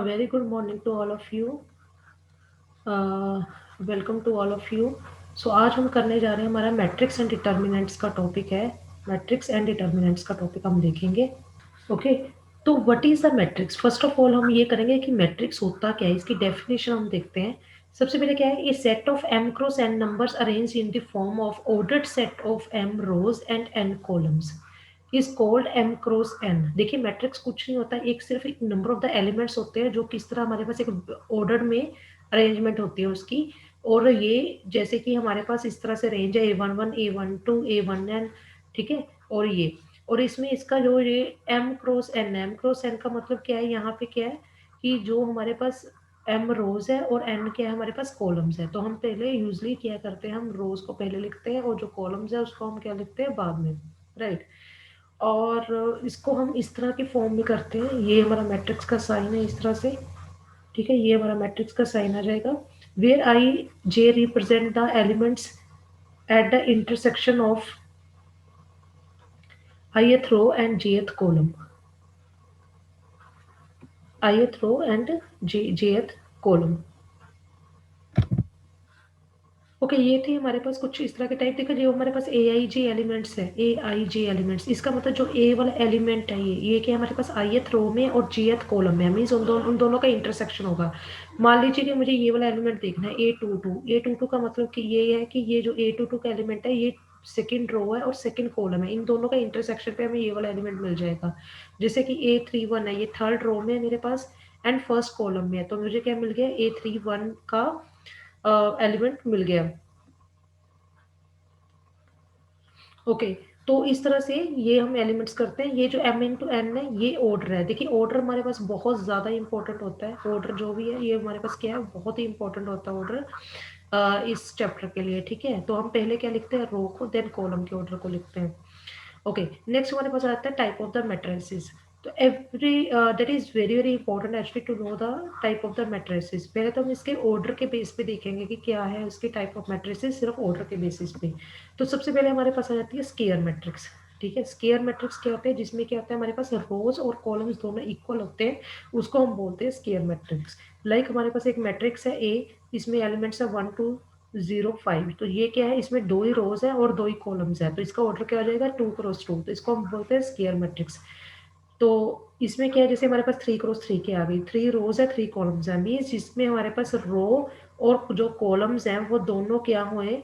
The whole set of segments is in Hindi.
very good morning to all of you. Welcome to all of you. So आज हम करने जा रहे हैं, हमारा मैट्रिक्स एंड डिटर्मिनेंट्स का टॉपिक है. मैट्रिक्स एंड डिटर्मिनेंट्स का टॉपिक हम देखेंगे. ओके. तो what is the matrix? First of all हम ये करेंगे कि मैट्रिक्स होता क्या है, इसकी डेफिनेशन हम देखते हैं. सबसे पहले क्या है, a set of M cross N numbers arrange in the form of ordered set of M rows and N columns is called M cross N. देखिए मैट्रिक्स कुछ नहीं होता, एक सिर्फ एक नंबर ऑफ द एलिमेंट्स होते हैं जो किस तरह हमारे पास एक ऑर्डर में अरेंजमेंट होती है उसकी. और ये जैसे कि हमारे पास इस तरह से रेंज है A11 A12 A1n. ठीक है. और इसमें इसका जो ये एम क्रॉस एन का मतलब क्या है, यहाँ पे क्या है कि जो हमारे पास एम रोज है और एन क्या है, हमारे पास कॉलम्स है. तो हम पहले यूजली क्या करते हैं, हम रोज को पहले लिखते हैं और जो कॉलम्स है उसको हम क्या लिखते हैं बाद में. राइट. और इसको हम इस तरह के फॉर्म में करते हैं. ये हमारा मैट्रिक्स का साइन है इस तरह से. ठीक है. ये हमारा मैट्रिक्स का साइन आ जाएगा. Where i j represent the elements at the intersection of ith row and jth column. ith row and jth column. Okay. ये थे हमारे पास कुछ इस तरह के टाइप. देखा जो हमारे पास ए आई जे एलिमेंट्स है, ए आई जे एलिमेंट्स, इसका मतलब जो ए वाला एलिमेंट है ये क्या हमारे पास ith रो में और jth कॉलम में, मीन्स उन दोनों का इंटरसेक्शन होगा. मान लीजिए कि मुझे ये वाला एलिमेंट देखना है A22 का मतलब कि ये है कि ये जो A22 का एलिमेंट है ये सेकंड रो है और सेकंड कॉलम है, इन दोनों का इंटरसेक्शन पे हमें ये वाला एलिमेंट मिल जाएगा. जैसे कि A31 है, ये थर्ड रो में है मेरे पास एंड फर्स्ट कॉलम में है, तो मुझे क्या मिल गया, A31 का एलिमेंट मिल गया. ओके. तो इस तरह से ये हम एलिमेंट्स करते हैं. ये जो m इंटू एन है ये ऑर्डर है. देखिए ऑर्डर हमारे पास बहुत ज़्यादा इंपॉर्टेंट होता है. ऑर्डर जो भी है ये हमारे पास क्या है, बहुत ही इंपॉर्टेंट होता है ऑर्डर इस चैप्टर के लिए. ठीक है. तो हम पहले क्या लिखते हैं, रो को, देन कॉलम के ऑर्डर को लिखते हैं. ओके. नेक्स्ट हमारे पास आता है टाइप ऑफ द मैट्रिसेस. तो every that is very very important actually to know the type of the matrices. पहले तो हम इसके ऑर्डर के बेस पे देखेंगे कि क्या है उसके टाइप ऑफ मैट्रिसेस, सिर्फ ऑर्डर के बेसिस पे. तो सबसे पहले हमारे पास आ जाती है स्केयर मैट्रिक्स. ठीक है. स्केयर मैट्रिक्स क्या होते हैं, जिसमें क्या होता है हमारे पास रोज और कॉलम्स दोनों इक्वल होते हैं, उसको हम बोलते हैं स्केयर मैट्रिक्स. लाइक हमारे पास एक मैट्रिक्स है ए, इसमें एलिमेंट्स है 1 2 0 5. तो ये क्या है, इसमें दो ही रोज है और दो ही कॉलम्स है, तो इसका ऑर्डर क्या हो जाएगा 2 क्रॉस 2. तो इसको हम बोलते हैं स्केयर मैट्रिक्स. तो इसमें क्या है, जैसे हमारे पास 3 क्रॉस 3 के आ गई, 3 रोज है 3 कॉलम्स है, मीन्स जिसमें हमारे पास रो और जो कॉलम्स हैं वो दोनों क्या हुए,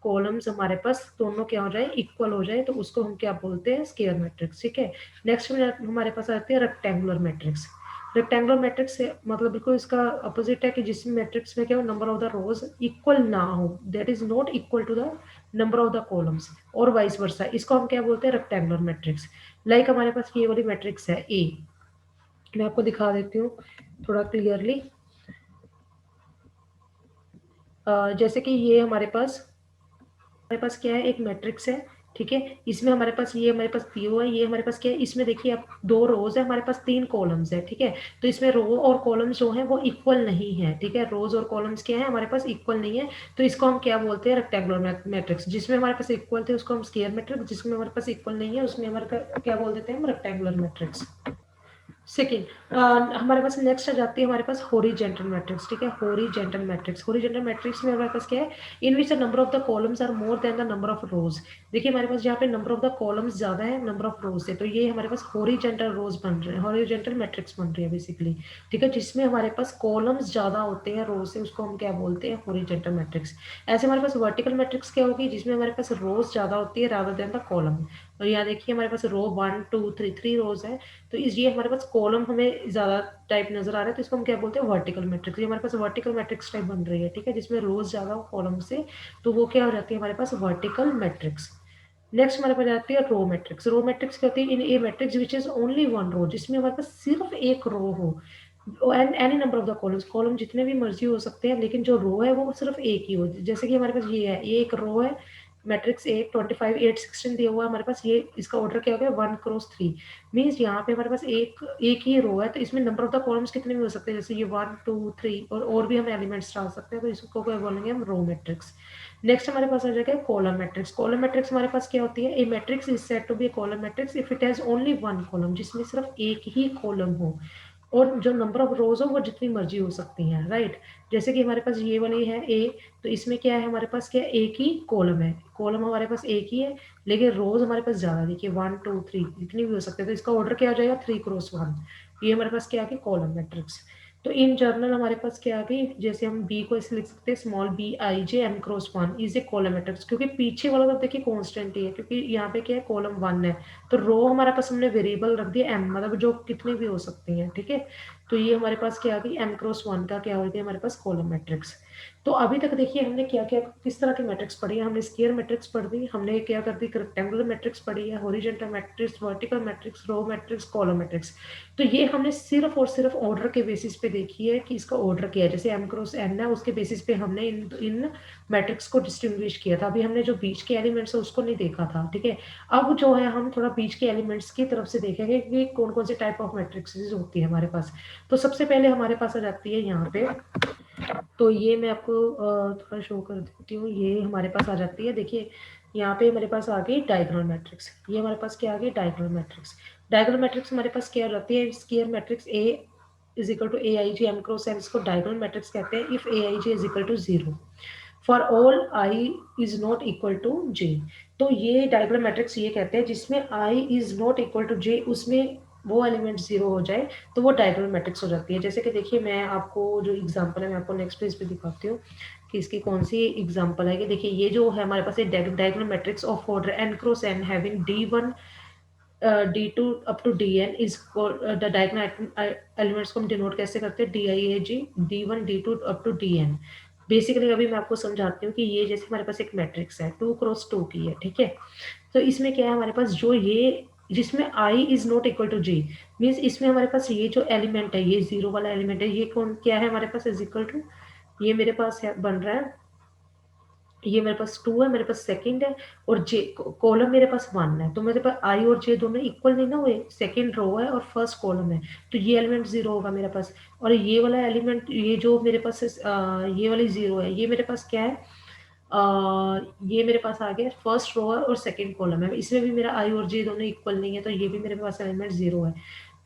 कॉलम्स हमारे पास दोनों क्या हो जाए, इक्वल हो जाए, तो उसको हम क्या बोलते हैं, स्केयर मैट्रिक्स. ठीक है. नेक्स्ट में हमारे पास आती है रेक्टेंगुलर मैट्रिक्स. रेक्टेंगुलर मैट्रिक्स से मतलब बिल्कुल इसका अपोजिट है कि जिसमें मैट्रिक्स में क्या हो, number of the rows equal ना हो, that is not equal to the number of the columns, और वाइस वर्सा. इसको हम क्या बोलते हैं, रेक्टेंगुलर मैट्रिक्स. लाइक हमारे पास ये वाली मैट्रिक्स है ए. मैं आपको दिखा देती हूँ थोड़ा क्लियरली. जैसे कि ये हमारे पास क्या है, एक मैट्रिक्स है. ठीक है. इसमें हमारे पास ये हमारे पास पीओ है, ये हमारे पास क्या है, इसमें देखिए आप 2 रोज है, हमारे पास 3 कॉलम्स है. ठीक है. तो इसमें रो और कॉलम्स जो है वो इक्वल नहीं है. ठीक है. रोज और कॉलम्स क्या है, हमारे पास इक्वल नहीं है, तो इसको हम क्या बोलते हैं, रेक्टेंगुलर मैट्रिक्स. जिसमें हमारे पास इक्वल थे उसको हम स्केयर मैट्रिक्स, जिसमें हमारे पास इक्वल नहीं है उसमें हमारे क्या बोल देते हैं हम, रेक्टेंगुलर मैट्रिक्स. सेकेंड हमारे पास नेक्स्ट आ जाती है हमारे पास हॉरिजॉन्टल मैट्रिक्स. ठीक है. हॉरिजॉन्टल मैट्रिक्स में हमारे पास क्या है, in which the number of the columns are more than the number of rows. देखिए हमारे पास यहाँ पे नंबर ऑफ द कॉलम्स ज्यादा है नंबर ऑफ रोज से, तो ये हमारे पास हॉरिजॉन्टल रोज बन रहे हैं, हॉरिजॉन्टल मैट्रिक्स बन रही है बेसिकली. ठीक है. जिसमें हमारे पास कॉलम्स ज्यादा होते हैं रोज से, उसको हम क्या बोलते हैं, हॉरिजॉन्टल मैट्रिक्स. ऐसे हमारे पास वर्टिकल मैट्रिक्स क्या होगी, जिसमें हमारे पास रोज ज्यादा होती है रादर देन द कॉलम. और यहाँ देखिए हमारे पास रो 1 2 3 रोज है, तो ये हमारे पास कॉलम हमें ज्यादा टाइप नजर आ रहा है, तो इसको हम क्या बोलते हैं, वर्टिकल मैट्रिक्स. ये हमारे पास वर्टिकल मैट्रिक्स टाइप बन रही है. ठीक है. जिसमें रोज ज्यादा हो कॉलम से, तो वो क्या हो जाती है हमारे पास, वर्टिकल मैट्रिक्स. नेक्स्ट हमारे पास जाती है रो मैट्रिक्स. रो मैट्रिक्स क्या होती है, इन ए मैट्रिक्स विच इज ओनली 1 रो, जिसमें हमारे पास सिर्फ एक रो हो and any number of the columns, column जितने भी मर्जी हो सकते हैं, लेकिन जो रो है वो सिर्फ एक ही हो. जैसे कि हमारे पास ये है, ये एक रो है, मैट्रिक्स ए 25 8 16 दिया हुआ है हमारे पास, ये इसका ऑर्डर क्या हो गया, 1 क्रॉस 3. मीन्स यहाँ पे हमारे पास एक ही रो है, तो इसमें नंबर ऑफ द कॉलम्स कितने भी हो सकते हैं, जैसे ये 1 2 3, और भी हम एलिमेंट्स डाल सकते हैं, तो इसको क्या बोलेंगे हम, रो मैट्रिक्स. नेक्स्ट हमारे पास आ जाएगा कॉलम मैट्रिक्स. कॉलम मैट्रिक्स हमारे पास क्या होती है, a matrix is said to be column matrix if it has only 1 column, जिसमें सिर्फ एक ही कॉलम हो. और जो नंबर ऑफ रोज हो वो जितनी मर्जी हो सकती हैं, राइट। जैसे कि हमारे पास ये वाली है ए, तो इसमें क्या है, हमारे पास क्या है, एक ही कॉलम है, कॉलम हमारे पास एक ही है, लेकिन रोज हमारे पास ज्यादा, देखिए 1 2 3 इतनी भी हो सकते हैं, तो इसका ऑर्डर क्या हो जाएगा, 3 क्रॉस 1। ये हमारे पास क्या आ गई, कॉलम मैट्रिक्स। तो इन जर्नल हमारे पास क्या आ गई, जैसे हम बी को ऐसे लिख सकते हैं, small b i j m×1 is a column matrix, क्योंकि पीछे वाला तो देखिए कॉन्स्टेंट ही है, क्योंकि यहाँ पे क्या है, कॉलम 1 है, तो रो हमारे पास हमने वेरिएबल रख दिया m, मतलब जो कितनी भी हो सकती हैं, ठीक है। तो ये हमारे पास क्या आ गई, m×1 का क्या हो गया हमारे पास, कॉलम मैट्रिक्स। तो अभी तक देखिए हमने क्या क्या किस तरह की मैट्रिक्स पढ़ी है, हमने स्क्वायर मैट्रिक्स पढ़ दी, हमने क्या कर दी, रेक्टेंगुलर मैट्रिक्स पढ़ी है, horizontal matrix, vertical matrix, row matrix, column matrix. तो ये हमने सिर्फ और सिर्फ ऑर्डर के बेसिस पे देखी है कि इसका ऑर्डर क्या है, जैसे m×n है उसके बेसिस पे हमने इन मैट्रिक्स को डिस्टिंग्विश किया था। अभी हमने जो बीच के एलिमेंट्स है उसको नहीं देखा था, ठीक है। अब जो है हम थोड़ा बीच के एलिमेंट्स की तरफ से देखेंगे कि कौन कौन से टाइप ऑफ मैट्रिक्स होती है हमारे पास। तो सबसे पहले हमारे पास आ जाती है यहाँ पे, तो ये मैं आपको थोड़ा शो कर देती हूँ, ये हमारे पास आ जाती है, देखिए यहाँ पे हमारे पास आ गई डायगोनल मैट्रिक्स। ये हमारे पास क्या आ गई, डायगोनल मैट्रिक्स। डायगोनल मैट्रिक्स हमारे पास क्या रहती है, square matrix A is equal to A I J m×n, इसको डायगोनल मैट्रिक्स कहते हैं if A I ji is equal to 0 for all I is not equal to J. तो ये डायगोनल मैट्रिक्स ये कहते हैं जिसमें I is not equal to J, उसमें वो एलिमेंट 0 हो जाए तो वो डायगोनल मैट्रिक्स हो जाती है। जैसे कि देखिए मैं आपको जो एग्जांपल है मैं आपको नेक्स्ट पेज पे दिखाती हूँ कि इसकी कौन सी एग्जांपल है। कि देखिए ये जो है हमारे पास diagonal matrix of order n×n having d1 d2 up to dn is the diagonal elements को हम डिनोट कैसे करते हैं, diag d1 d2 up to dn। Basically अभी मैं आपको समझाती हूँ कि ये जैसे हमारे पास एक मैट्रिक्स है 2×2 की है, ठीक है। तो इसमें क्या है हमारे पास, जो ये जिसमें i is not equal to j, means इसमें हमारे पास ये जो एलिमेंट है, ये 0 वाला एलिमेंट है, ये कौन क्या है हमारे पास, इज इक्वल टू, ये मेरे पास है बन रहा है, ये मेरे पास 2 है, मेरे पास सेकंड है, और जे कॉलम मेरे पास 1 है, तो मेरे पास आई और जे दोनों इक्वल नहीं ना हुए, सेकंड रो है और फर्स्ट कॉलम है, तो ये एलिमेंट 0 होगा मेरे पास। और ये वाला एलिमेंट, ये जो मेरे पास ये वाली 0 है, ये मेरे पास क्या है, ये मेरे पास आ गया फर्स्ट रो है और सेकंड कॉलम है, इसमें भी मेरा आई और जे दोनों इक्वल नहीं है, तो ये भी मेरे पास एलिमेंट 0 है,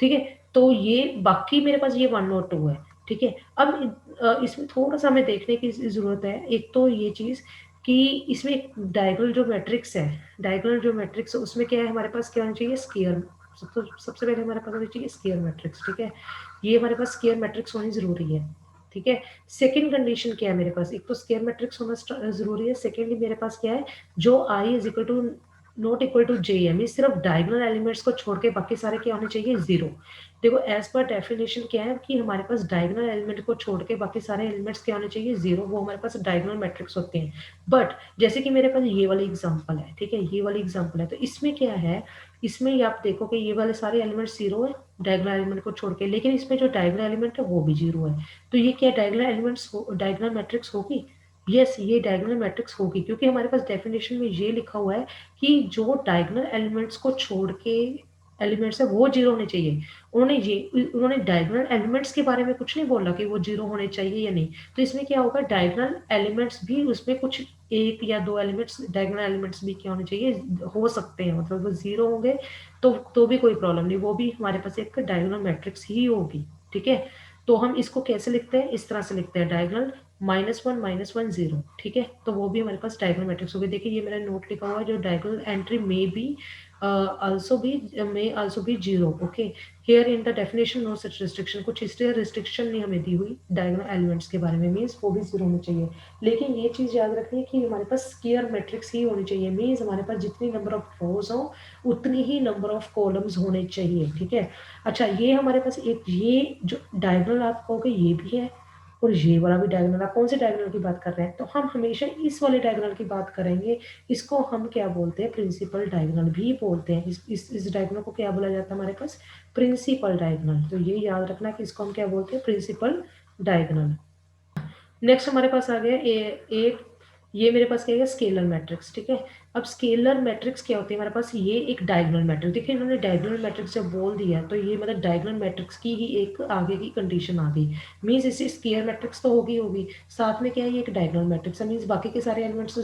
ठीक है। तो ये बाकी मेरे पास ये 1 और 2 है, ठीक है। अब इसमें थोड़ा सा हमें देखने की जरूरत है, एक तो ये चीज कि इसमें डायगोनल जो मैट्रिक्स है, डायगोनल जो मैट्रिक्स है उसमें क्या है हमारे पास, क्या होना चाहिए, स्क्वायर। सबसे पहले हमारे पास होनी चाहिए स्क्वायर मैट्रिक्स, ठीक है। ये हमारे पास स्क्वायर मैट्रिक्स होनी जरूरी है, ठीक है। सेकंड कंडीशन क्या है मेरे पास, एक तो स्क्वायर मैट्रिक्स होना जरूरी है, सेकेंडली मेरे पास क्या है, जो I is equal to not equal to J M, सिर्फ डायगोनल एलिमेंट्स को छोड़ के बाकी सारे क्या होने चाहिए, 0। देखो एज पर डेफिनेशन क्या है कि हमारे पास डायगोनल एलिमेंट को छोड़ के बाकी सारे एलिमेंट्स क्या होने चाहिए, 0, वो हमारे पास डायगोनल मैट्रिक्स होते हैं। बट जैसे कि मेरे पास ये वाली एग्जांपल है, ठीक है, ये वाली एग्जांपल है, तो इसमें क्या है, इसमें ये आप देखो कि ये वाले सारे एलिमेंट 0 है डायगोनल एलिमेंट को छोड़ के, लेकिन इसमें जो डायगोनल एलिमेंट है वो भी 0 है। तो ये क्या डायगोनल एलिमेंट्स डायगोनल मैट्रिक्स होगी, यस ये डायगोनल मैट्रिक्स होगी, क्योंकि हमारे पास डेफिनेशन में ये लिखा हुआ है कि जो डायगोनल एलिमेंट्स को छोड़ के एलिमेंट्स है वो 0 होने चाहिए। उन्होंने डायगोनल एलिमेंट्स के बारे में कुछ नहीं बोला कि वो 0 होने चाहिए या नहीं। तो इसमें क्या होगा, डायगोनल एलिमेंट्स भी उसमें कुछ एक या दो एलिमेंट्स, डायगोनल एलिमेंट्स भी क्या होने चाहिए, हो सकते हैं, मतलब वो 0 होंगे तो भी कोई प्रॉब्लम नहीं, वो भी हमारे पास एक डायगोनल मैट्रिक्स ही होगी, ठीक है। तो हम इसको कैसे लिखते हैं, इस तरह से लिखते हैं, डायगोनल -1 -1 0, ठीक है। तो वो भी हमारे पास डायगोनल मैट्रिक्स होगी। देखिए ये मेरा नोट लिखा हुआ है, जो diagonal entry may also be 0, okay। here in the definition no such restriction, कुछ इस तरह रिस्ट्रिक्शन नहीं हमें दी हुई डायगोनल एलिमेंट्स के बारे में, मीन्स वो भी 0 होनी चाहिए। लेकिन ये चीज याद रखनी है कि हमारे पास स्क्वायर मैट्रिक्स ही होनी चाहिए, मीन्स हमारे पास जितनी नंबर ऑफ रोज हो उतनी ही नंबर ऑफ कॉलम्स होने चाहिए, ठीक है। अच्छा ये हमारे पास एक ये जो डायगोनल आप कहोगे ये भी है, और ये वाला भी डायगोनल, आप कौन से डायगोनल की बात कर रहे हैं, तो हम हमेशा इस वाले डायगोनल की बात करेंगे। इसको हम क्या बोलते हैं, प्रिंसिपल डायगोनल भी बोलते हैं। इस डायगोनल को क्या बोला जाता है हमारे पास, प्रिंसिपल डायगोनल। तो ये याद रखना कि इसको हम क्या बोलते हैं, प्रिंसिपल डायगोनल। नेक्स्ट हमारे पास आ गया एक, ये मेरे पास क्या है, स्केलर मैट्रिक्स, ठीक है। अब स्केलर मैट्रिक्स क्या होती है हमारे पास, ये एक डायगोनल मैट्रिक्स, देखिए इन्होंने डायगोनल मैट्रिक्स जब बोल दिया तो ये मतलब डायगोनल मैट्रिक्स की ही एक आगे की कंडीशन आ गई। मीन्स इससे स्केलर मैट्रिक्स तो होगी, साथ में क्या है, ये एक डायगोनल मैट्रिक्स है, मीन्स बाकी के सारे एलिमेंट्स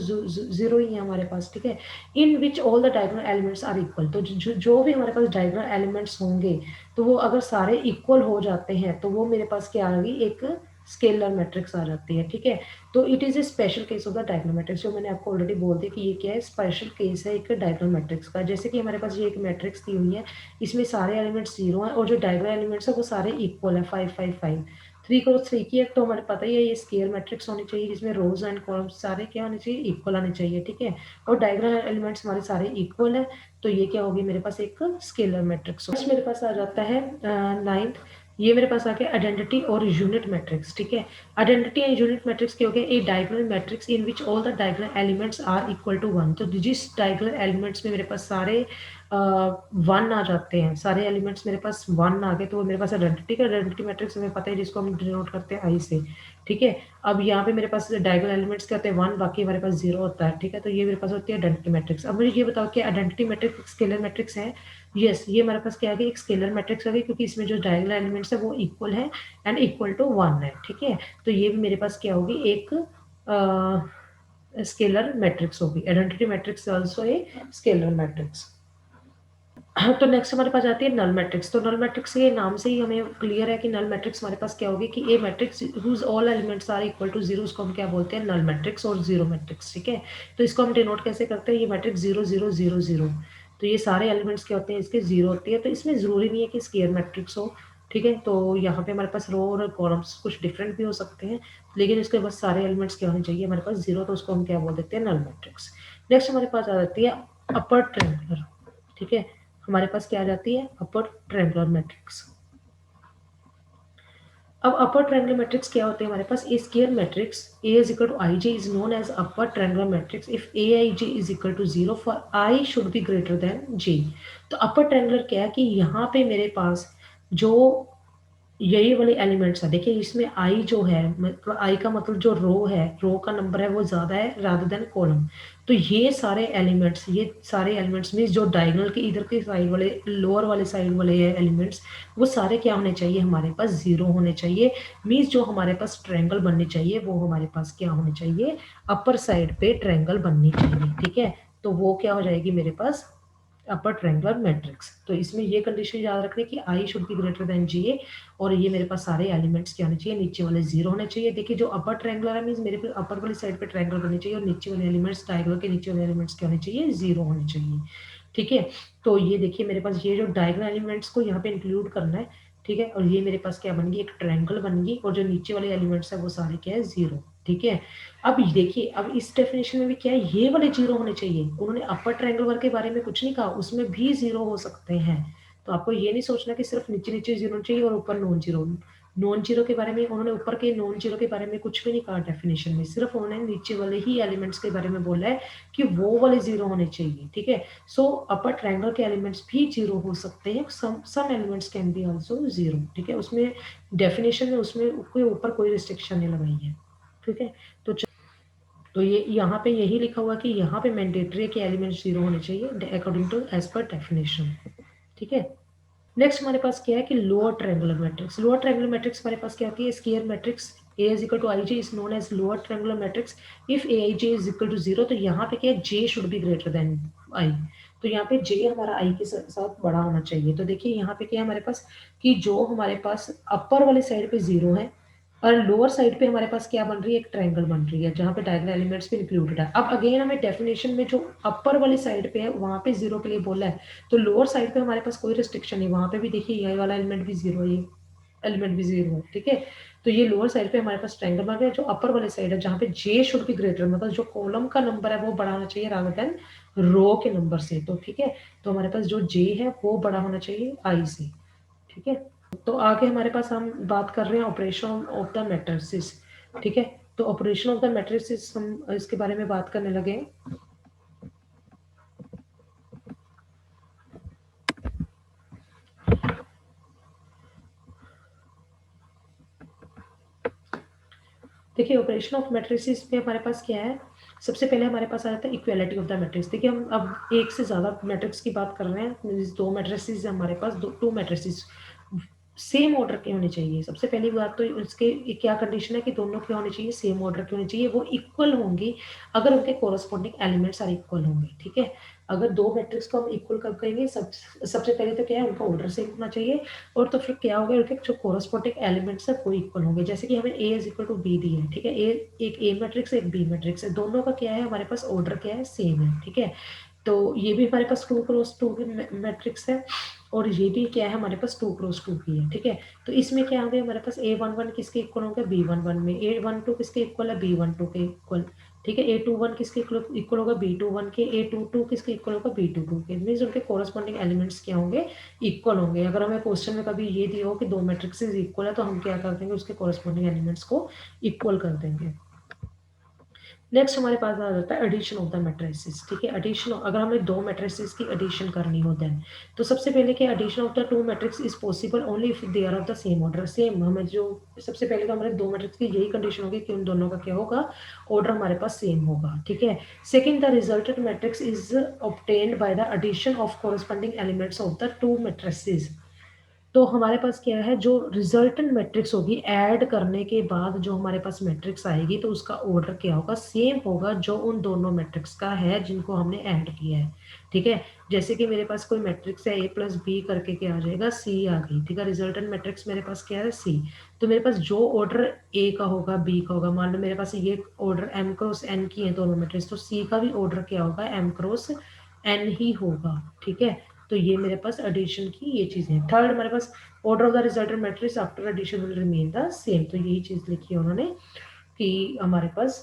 जीरो ही है हमारे पास, ठीक है। In which all the diagonal elements are equal, तो जो भी हमारे पास डायगोनल एलिमेंट्स होंगे तो वो अगर सारे इक्वल हो जाते हैं तो वो मेरे पास क्या आ गई, एक स्केलर मैट्रिक्स आ जाती है, ठीक है। तो it is a special case of the diagonal matrix, जो मैंने आपको ऑलरेडी बोल दिया कि ये क्या है, स्पेशल केस है एक डायगोनल मैट्रिक्स का। जैसे कि हमारे पास ये एक मैट्रिक्स दी हुई है, इसमें सारे एलिमेंट्स जीरो हैं और जो डायगोनल एलिमेंट्स है वो सारे इक्वल है, 5 5 5, 3 क्रॉस 3 की है, तो हमारे पता ही है ये स्केलर मैट्रिक्स होनी चाहिए जिसमें रोज एंड कॉलम्स सारे क्या होने चाहिए, इक्वल आने चाहिए, ठीक है। और डायगोनल एलिमेंट्स हमारे सारे इक्वल है, तो ये क्या होगी मेरे पास, एक स्केलर मैट्रिक्स। मेरे पास आ जाता है 9th, ये मेरे पास आ गया आइडेंटिटी और यूनिट मैट्रिक्स, ठीक है। आइडेंटिटी एंड यूनिट मैट्रिक्स क्या हो गया, a diagonal matrix in which all the diagonal elements are equal to 1, तो जिस डायगोनल एलिमेंट्स में मेरे पास सारे 1 आ जाते हैं, सारे एलिमेंट्स मेरे पास 1 आ गए, तो वो मेरे पास आइडेंटिटी का आइडेंटिटी मैट्रिक्स हमें पता है जिसको हम डिनोट करते हैं आई से, ठीक है। अब यहाँ पे मेरे पास डायगोनल एलिमेंट्स क्या होते हैं, 1, बाकी हमारे पास 0 होता है, ठीक है। तो ये मेरे पास होती है आइडेंटिटी मैट्रिक्स। अब मुझे ये बताओ कि आइडेंटिटी मैट्रिक्स स्केलर मैट्रिक्स है, यस, ये हमारे पास क्या आ गया, एक स्केलर मैट्रिक्स आ गई, क्योंकि इसमें जो डायगोनल एलिमेंट्स है वो इक्वल है एंड इक्वल टू 1 है, ठीक है। तो ये भी मेरे पास क्या होगी, एक स्केलर मैट्रिक्स होगी। Identity matrix also a scalar matrix. तो नेक्स्ट हमारे पास आती है नल मैट्रिक्स। तो नल मैट्रिक्स के नाम से ही हमें क्लियर है कि नल मैट्रिक्स हमारे पास क्या होगी, कि a matrix whose all elements are equal to zero, उसको हम क्या बोलते हैं, नल मैट्रिक्स और जीरो मैट्रिक्स, ठीक है। तो इसको हम डिनोट कैसे करते हैं, ये मैट्रिक्स 0 0 0 0, तो ये सारे एलिमेंट्स क्या होते हैं, इसके जीरो होती है। तो इसमें जरूरी नहीं है कि स्केयर मैट्रिक्स हो, ठीक है। तो यहाँ पे हमारे पास रो और कॉलम्स कुछ डिफरेंट भी हो सकते हैं, लेकिन इसके बस सारे एलिमेंट्स क्या होने चाहिए हमारे पास, जीरो, तो उसको हम क्या बोल देते हैं, नल मैट्रिक्स। नेक्स्ट हमारे पास आ जाती है अपर ट्रायंगुलर, ठीक है। हमारे पास क्या आ जाती है, अपर ट्रायंगुलर मैट्रिक्स। अब अपर ट्रायंगुलर मैट्रिक्स क्या होते हैं हमारे पास, a square matrix A is equal to I J is known as upper triangular matrix if A I J is equal to 0 for I should be greater than J. तो अपर ट्रायंगुलर क्या है कि यहाँ पे मेरे पास जो यही वाले एलिमेंट्स है, देखिए इसमें आई जो है, मतलब आई का मतलब जो रो है, रो का नंबर है वो ज़्यादा है रादर देन कॉलम। तो ये सारे एलिमेंट्स मीन्स जो डायगोनल के इधर के साइड वाले, लोअर वाले साइड वाले एलिमेंट्स, वो सारे क्या होने चाहिए, हमारे पास जीरो होने चाहिए। मीन्स जो हमारे पास ट्रायंगल बननी चाहिए वो हमारे पास क्या होने चाहिए, अपर साइड पे ट्रायंगल बननी चाहिए, ठीक है। तो वो क्या हो जाएगी मेरे पास, अपर ट्रायंगुलर मैट्रिक्स। तो इसमें ये कंडीशन याद रखनी कि I should be greater than J, और ये मेरे पास सारे एलिमेंट्स क्या होने चाहिए, नीचे वाले जीरो होने चाहिए। देखिए जो अपर ट्रायंगुलर है मींस मेरे पे अपर वाली साइड पे ट्रायंगल बननी चाहिए, और नीचे वाले एलिमेंट्स, डायगोनल के नीचे वाले एलिमेंट्स क्या होने चाहिए, जीरो होने चाहिए, ठीक है। तो ये देखिए मेरे पास ये जो डायगोनल एलिमेंट्स को यहाँ पे इंक्लूड करना है, ठीक है। और ये मेरे पास क्या बन गई, एक ट्रायंगल बन गई, और जो नीचे वाले एलिमेंट्स है वो सारे क्या है, जीरो, ठीक है। अब देखिए, अब इस डेफिनेशन में भी क्या है, ये वाले जीरो होने चाहिए। उन्होंने अपर ट्रायंगल वर्क के बारे में कुछ नहीं कहा, उसमें भी जीरो हो सकते हैं। तो आपको ये नहीं सोचना कि सिर्फ नीचे नीचे जीरो चाहिए और ऊपर नॉन जीरो। नॉन जीरो के बारे में उन्होंने, ऊपर के नॉन जीरो के बारे में कुछ भी नहीं कहा डेफिनेशन में, सिर्फ उन्होंने नीचे वाले ही एलिमेंट्स के बारे में बोला है कि वो वाले जीरो होने चाहिए, ठीक है। सो अपर ट्रायंगल के एलिमेंट्स भी जीरो हो सकते हैं, some elements can be also zero, ठीक है। उसमें डेफिनेशन में उसमें कोई ऊपर कोई रिस्ट्रिक्शन नहीं लगाई है, ठीक है। तो ये यहाँ पे यही लिखा हुआ कि यहाँ पे मैंडेटरी है कि एलिमेंट्स जीरो होने चाहिए according to as per definition, ठीक है। नेक्स्ट हमारे पास क्या है कि lower triangular matrix. Lower triangular matrix हमारे पास क्या होती है, square matrix A is equal to I J is known as lower triangular matrix if A I J is equal to 0। तो यहाँ पे क्या है, J should be greater than I. तो यहाँ पे जे हमारा आई के साथ बड़ा होना चाहिए। तो देखिए यहाँ पे क्या है हमारे पास, कि जो हमारे पास अपर वाले साइड पे जीरो है और लोअर साइड पे हमारे पास क्या बन रही है, एक ट्रायंगल बन रही है जहाँ पे डायगोनल एलिमेंट्स भी इंक्लूडेड है। अब अगेन हमें डेफिनेशन में जो अपर वाली साइड पे है वहाँ पे जीरो के लिए बोला है, तो लोअर साइड पे हमारे पास कोई रिस्ट्रिक्शन नहीं, वहाँ पे भी देखिए ये वाला एलिमेंट भी जीरो है, ये एलिमेंट भी जीरो है, ठीक है। तो ये लोअर साइड पे हमारे पास ट्रायंगल बन रहा है। जो अपर वाले साइड है जहाँ पे जे शुड बी ग्रेटर, मतलब जो कॉलम का नंबर है वो बड़ा होना चाहिए रादर देन रो के नंबर से, तो ठीक है। तो हमारे पास जो जे है वो बड़ा होना चाहिए आई से, ठीक है। तो आगे हमारे पास हम बात कर रहे हैं ऑपरेशन ऑफ द मैट्रिसेस, ठीक है। तो ऑपरेशन ऑफ द मैट्रिसेस हम इसके बारे में बात करने लगे हैं। देखिए ऑपरेशन ऑफ मैट्रिसेस में हमारे पास क्या है, सबसे पहले हमारे पास आ जाता है इक्वालिटी ऑफ द मैट्रिक्स। देखिए हम अब एक से ज़्यादा मैट्रिक्स की बात कर रहे हैं, दो मैट्रिसेस हमारे पास, टू मैट्रिसेस सेम ऑर्डर के होने चाहिए। सबसे पहली बात तो उसके क्या कंडीशन है कि दोनों क्या होने चाहिए, सेम ऑर्डर के होने चाहिए, वो इक्वल होंगी अगर उनके कोरस्पॉन्डिंग एलिमेंट्स आर इक्वल होंगे, ठीक है। अगर दो मैट्रिक्स को हम इक्वल कब करेंगे, सबसे पहले तो क्या है, उनका ऑर्डर सेम होना चाहिए, और तो फिर क्या होगा, उनके जो कोरस्पॉन्डिंग एलिमेंट्स है वो इक्वल होंगे। जैसे कि हमें A is equal to B दी है, ठीक है, एक ए मैट्रिक्स एक बी मैट्रिक्स है, दोनों का क्या है हमारे पास ऑर्डर क्या है, सेम है, ठीक है। तो ये भी हमारे पास 2 क्रॉस 2 की मैट्रिक्स है, और ये भी क्या है हमारे पास 2 क्रॉस 2 की है, ठीक है। तो इसमें क्या होंगे हमारे पास A11 किसके इक्वल होंगे, B11 में, A12 किसके इक्वल है, B12 के इक्वल, ठीक है। A21 किसके इक्वल होगा, B21 के, A22 किसके इक्वल होगा, B22 के। मीन्स उनके कोरस्पॉन्डिंग एलिमेंट्स क्या होंगे, इक्वल होंगे। अगर हमें क्वेश्चन में कभी ये दिया हो कि दो मैट्रिक्सेस इक्वल है, तो हम क्या कर देंगे, उसके कोरस्पॉन्डिंग एलिमेंट्स को इक्वल कर देंगे। नेक्स्ट हमारे पास आ जाता है एडिशन ऑफ द मैट्रिसेस, ठीक है। एडिशन, अगर हमें दो मैट्रिसेस की एडिशन करनी हो देन, तो सबसे पहले क्या, addition of the two matrix is possible only if they are of the same order. Same हमें जो सबसे पहले तो हमारे दो मैट्रिक्स की यही कंडीशन होगी कि उन दोनों का क्या होगा, ऑर्डर हमारे पास सेम होगा, ठीक है। Second, the resultant matrix is obtained by the addition of corresponding elements of the two matrices. तो हमारे पास क्या है, जो रिजल्टेंट मैट्रिक्स होगी ऐड करने के बाद जो हमारे पास मैट्रिक्स आएगी, तो उसका ऑर्डर क्या होगा, सेम होगा जो उन दोनों मैट्रिक्स का है जिनको हमने ऐड किया है, ठीक है। जैसे कि मेरे पास कोई मैट्रिक्स है A+B करके क्या आ जाएगा, C आ गई, ठीक है। रिजल्टेंट मैट्रिक्स मेरे पास क्या है, C। तो मेरे पास जो ऑर्डर A का होगा, B का होगा, मान लो मेरे पास ये ऑर्डर M×N की है दोनों मैट्रिक्स, तो C का भी ऑर्डर क्या होगा, M×N ही होगा, ठीक है। तो ये मेरे पास एडिशन की ये चीज़ें हैं। थर्ड हमारे पास order of the resultant matrix after addition will remain the same. तो यही चीज़ लिखी है उन्होंने कि हमारे पास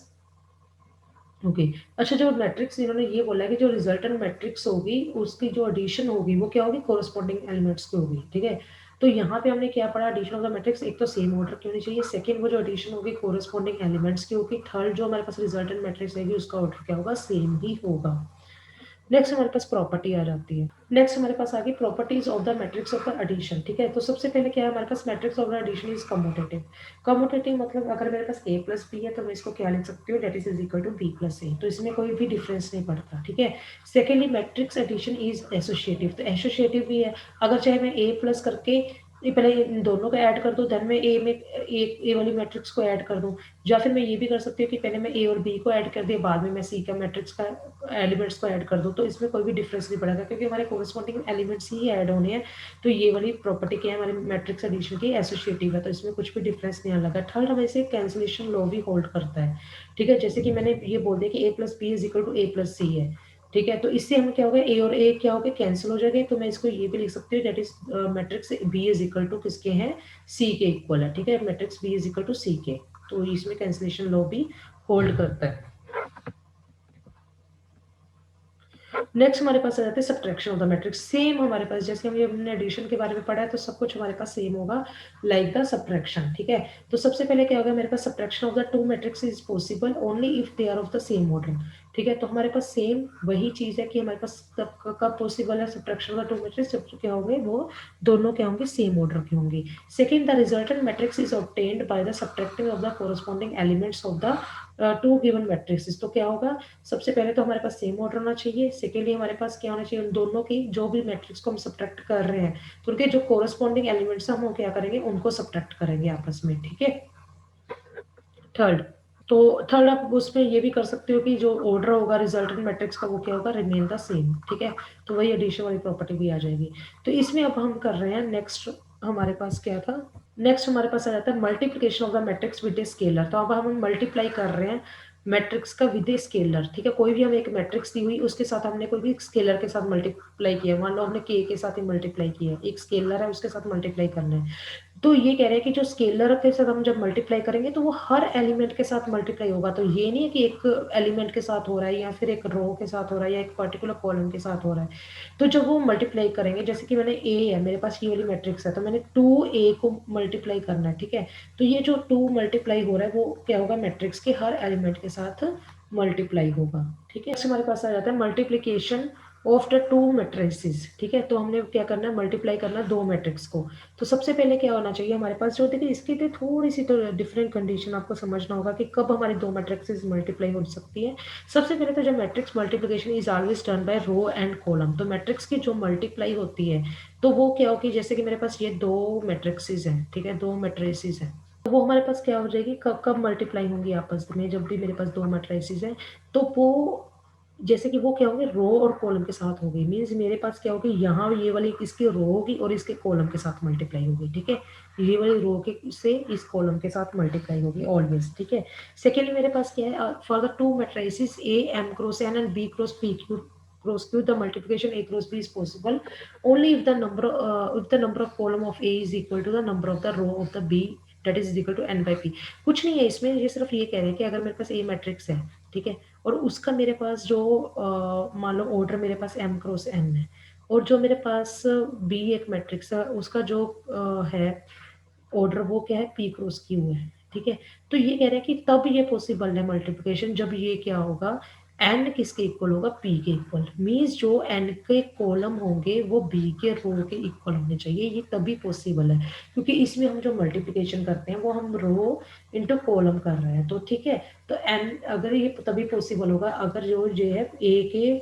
ओके। अच्छा, जो मैट्रिक्स इन्होंने ये बोला है कि जो रिजल्टेंट मैट्रिक्स होगी उसकी जो एडिशन होगी वो क्या होगी, कोरस्पॉन्डिंग एलिमेंट्स की होगी, ठीक है। तो यहाँ पे हमने क्या पढ़ा, एडिशन ऑफ द मैट्रिक्स एक तो सेम ऑर्डर की होनी चाहिए, सेकंड वो जो एडिशन होगी कोरस्पॉन्डिंग एलिमेंट्स की होगी, थर्ड जो हमारे पास रिजल्टेंट मैट्रिक्स रहेगी उसका ऑर्डर क्या होगा, सेम ही होगा। नेक्स्ट हमारे पास प्रॉपर्टी आ जाती है। नेक्स्ट हमारे पास आ गई properties of the matrix of the addition, ठीक है। तो सबसे पहले क्या है हमारे पास, matrix of the addition is commutative. Commutative मतलब अगर मेरे पास A+B है तो मैं इसको क्या लिख सकती हूँ, that is equal to B+A। तो इसमें कोई भी डिफरेंस नहीं पड़ता, ठीक है। Secondly matrix addition is associative. तो एसोसिएटिव भी है, अगर चाहे मैं A+ करके ये पहले इन दोनों को ऐड कर दूं, देन मैं ए वाली मैट्रिक्स को ऐड कर दूं, या फिर मैं ये भी कर सकती हूँ कि पहले मैं A और B को ऐड कर दिया, बाद में मैं C का मैट्रिक्स का एलिमेंट्स को ऐड कर दूँ। तो इसमें कोई भी डिफरेंस नहीं पड़ेगा क्योंकि हमारे कोरस्पॉन्डिंग एलिमेंट्स ही ऐड होने हैं। तो ये वाली प्रॉपर्टी क्या है हमारे मैट्रिक्स एडिशन की, एसोसिएटिव है, तो इसमें कुछ भी डिफरेंस नहीं आने लगा। थर्ड हमें इसे कैंसिलेशन लॉ भी होल्ड करता है, ठीक है। जैसे कि मैंने ये बोल दिया कि A+B is equal to A+C है, ठीक है। तो इससे हम क्या होगा, ए और ए क्या होगा, कैंसिल हो जाएंगे। तो मैं इसको ये भी लिख सकती हूँ, that is matrix B is equal to किसके हैं, सी के इक्वल है, ठीक है। Matrix B is equal to C के, तो इसमें कैंसिलेशन लॉ भी होल्ड करता है। नेक्स्ट हमारे पास आ जाते हैं subtraction of the matrix. Same हमारे पास जैसे हमने एडिशन के बारे में पढ़ा है, तो सब कुछ हमारे पास सेम होगा लाइक द सब्ट्रैक्शन, ठीक है। तो सबसे पहले क्या होगा, मेरे पास subtraction of the two matrix is possible only if they are of the same order, ठीक है। तो हमारे पास सेम वही चीज़ है कि हमारे पास कब पॉसिबल है subtraction of the two matrix, जब क्या होंगे वो दोनों क्या होंगे, सेम ऑर्डर के होंगे। Second, the resultant matrix is obtained by the subtracting of the corresponding elements of the to given matrix. तो क्या होगा, सबसे पहले तो हमारे पास सेम ऑर्डर होना चाहिए, सेकेंडली हमारे पास क्या होना चाहिए, उन दोनों की जो भी मैट्रिक्स को हम सब्ट्रैक्ट कर रहे हैं, तो उनके जो कोरस्पॉन्डिंग एलिमेंट्स हम क्या करेंगे, उनको सब्ट्रैक्ट करेंगे आपस में, ठीक है। थर्ड, तो थर्ड आप उसमें ये भी कर सकते हो कि जो ऑर्डर होगा रिजल्टेंट मैट्रिक्स का वो क्या होगा, रिमेन द सेम, ठीक है। तो वही एडिशन वाली प्रॉपर्टी भी आ जाएगी। तो इसमें अब हम कर रहे हैं नेक्स्ट, हमारे पास क्या था, नेक्स्ट हमारे पास आ जाता है multiplication of the matrix with a scalar. तो अब हम मल्टीप्लाई कर रहे हैं मैट्रिक्स का विद ए स्केलर, ठीक है। कोई भी हम एक मैट्रिक्स दी हुई उसके साथ हमने कोई भी स्केलर के साथ मल्टीप्लाई किया, मान लो हमने के साथ ही मल्टीप्लाई किया, एक स्केलर है उसके साथ मल्टीप्लाई करना है। तो ये कह रहे हैं कि जो स्केलर के साथ हम जब मल्टीप्लाई करेंगे तो वो हर एलिमेंट के साथ मल्टीप्लाई होगा। तो ये नहीं है कि एक एलिमेंट के साथ हो रहा है या फिर एक रो के साथ हो रहा है या एक पर्टिकुलर कॉलम के साथ हो रहा है। तो जब वो मल्टीप्लाई करेंगे, जैसे कि मैंने ए है, मेरे पास ये वाली मैट्रिक्स है, तो मैंने 2A को मल्टीप्लाई करना है, ठीक है। तो ये जो 2 मल्टीप्लाई हो रहा है वो क्या होगा, मैट्रिक्स के हर एलिमेंट के साथ मल्टीप्लाई होगा, ठीक है। हमारे पास आ जाता है multiplication of the two matrices, ठीक है। तो हमने क्या करना है, मल्टीप्लाई करना दो मैट्रिक्स को। तो सबसे पहले क्या होना चाहिए हमारे पास, जो देखिए इसके लिए थोड़ी सी तो डिफरेंट कंडीशन आपको समझना होगा कि कब हमारी दो मैट्रिक्सेस मल्टीप्लाई हो सकती है। सबसे पहले तो जब matrix multiplication is always done by row and column, तो मैट्रिक्स की जो मल्टीप्लाई होती है तो वो क्या होगी, जैसे कि मेरे पास ये दो मैट्रिक्सेस हैं, ठीक है, दो मैट्रिसेस हैं, तो वो हमारे पास क्या हो जाएगी, कब कब मल्टीप्लाई होंगी आपस में, जब भी मेरे पास दो मैट्रिसेस हैं तो वो जैसे कि वो क्या होंगे, रो और कॉलम के साथ होगी। मीन्स मेरे पास क्या होगी, यहाँ ये वाली इसकी रो होगी और इसके कॉलम के साथ मल्टीप्लाई होगी, ठीक है। ये वाली रो के से इस कॉलम के साथ मल्टीप्लाई होगी ऑलवेज, ठीक है। सेकेंडली मेरे पास क्या है, for the two matrices A M cross N and B cross P Q cross q, the multiplication a cross b is possible only if the number of column of a is equal to the number of the row of the b, that is equal to n by p। कुछ नहीं है इसमें, ये सिर्फ ये कह रहे हैं कि अगर मेरे पास a मैट्रिक्स है, ठीक है, और उसका मेरे पास जो मान लो ऑर्डर मेरे पास m क्रॉस n है, और जो मेरे पास b एक मैट्रिक्स है उसका जो है ऑर्डर वो क्या है, p क्रॉस q है, ठीक है। तो ये कह रहे हैं कि तब ये पॉसिबल है मल्टीप्लिकेशन जब ये क्या होगा, n किसके इक्वल होगा, p के इक्वल। मीन्स जो n के कॉलम होंगे वो b के रो के इक्वल होने चाहिए, ये तभी पॉसिबल है, क्योंकि इसमें हम जो मल्टीप्लिकेशन करते हैं वो हम रो इंटू कॉलम कर रहे हैं, तो ठीक है। तो n अगर ये तभी पॉसिबल होगा अगर जो है a के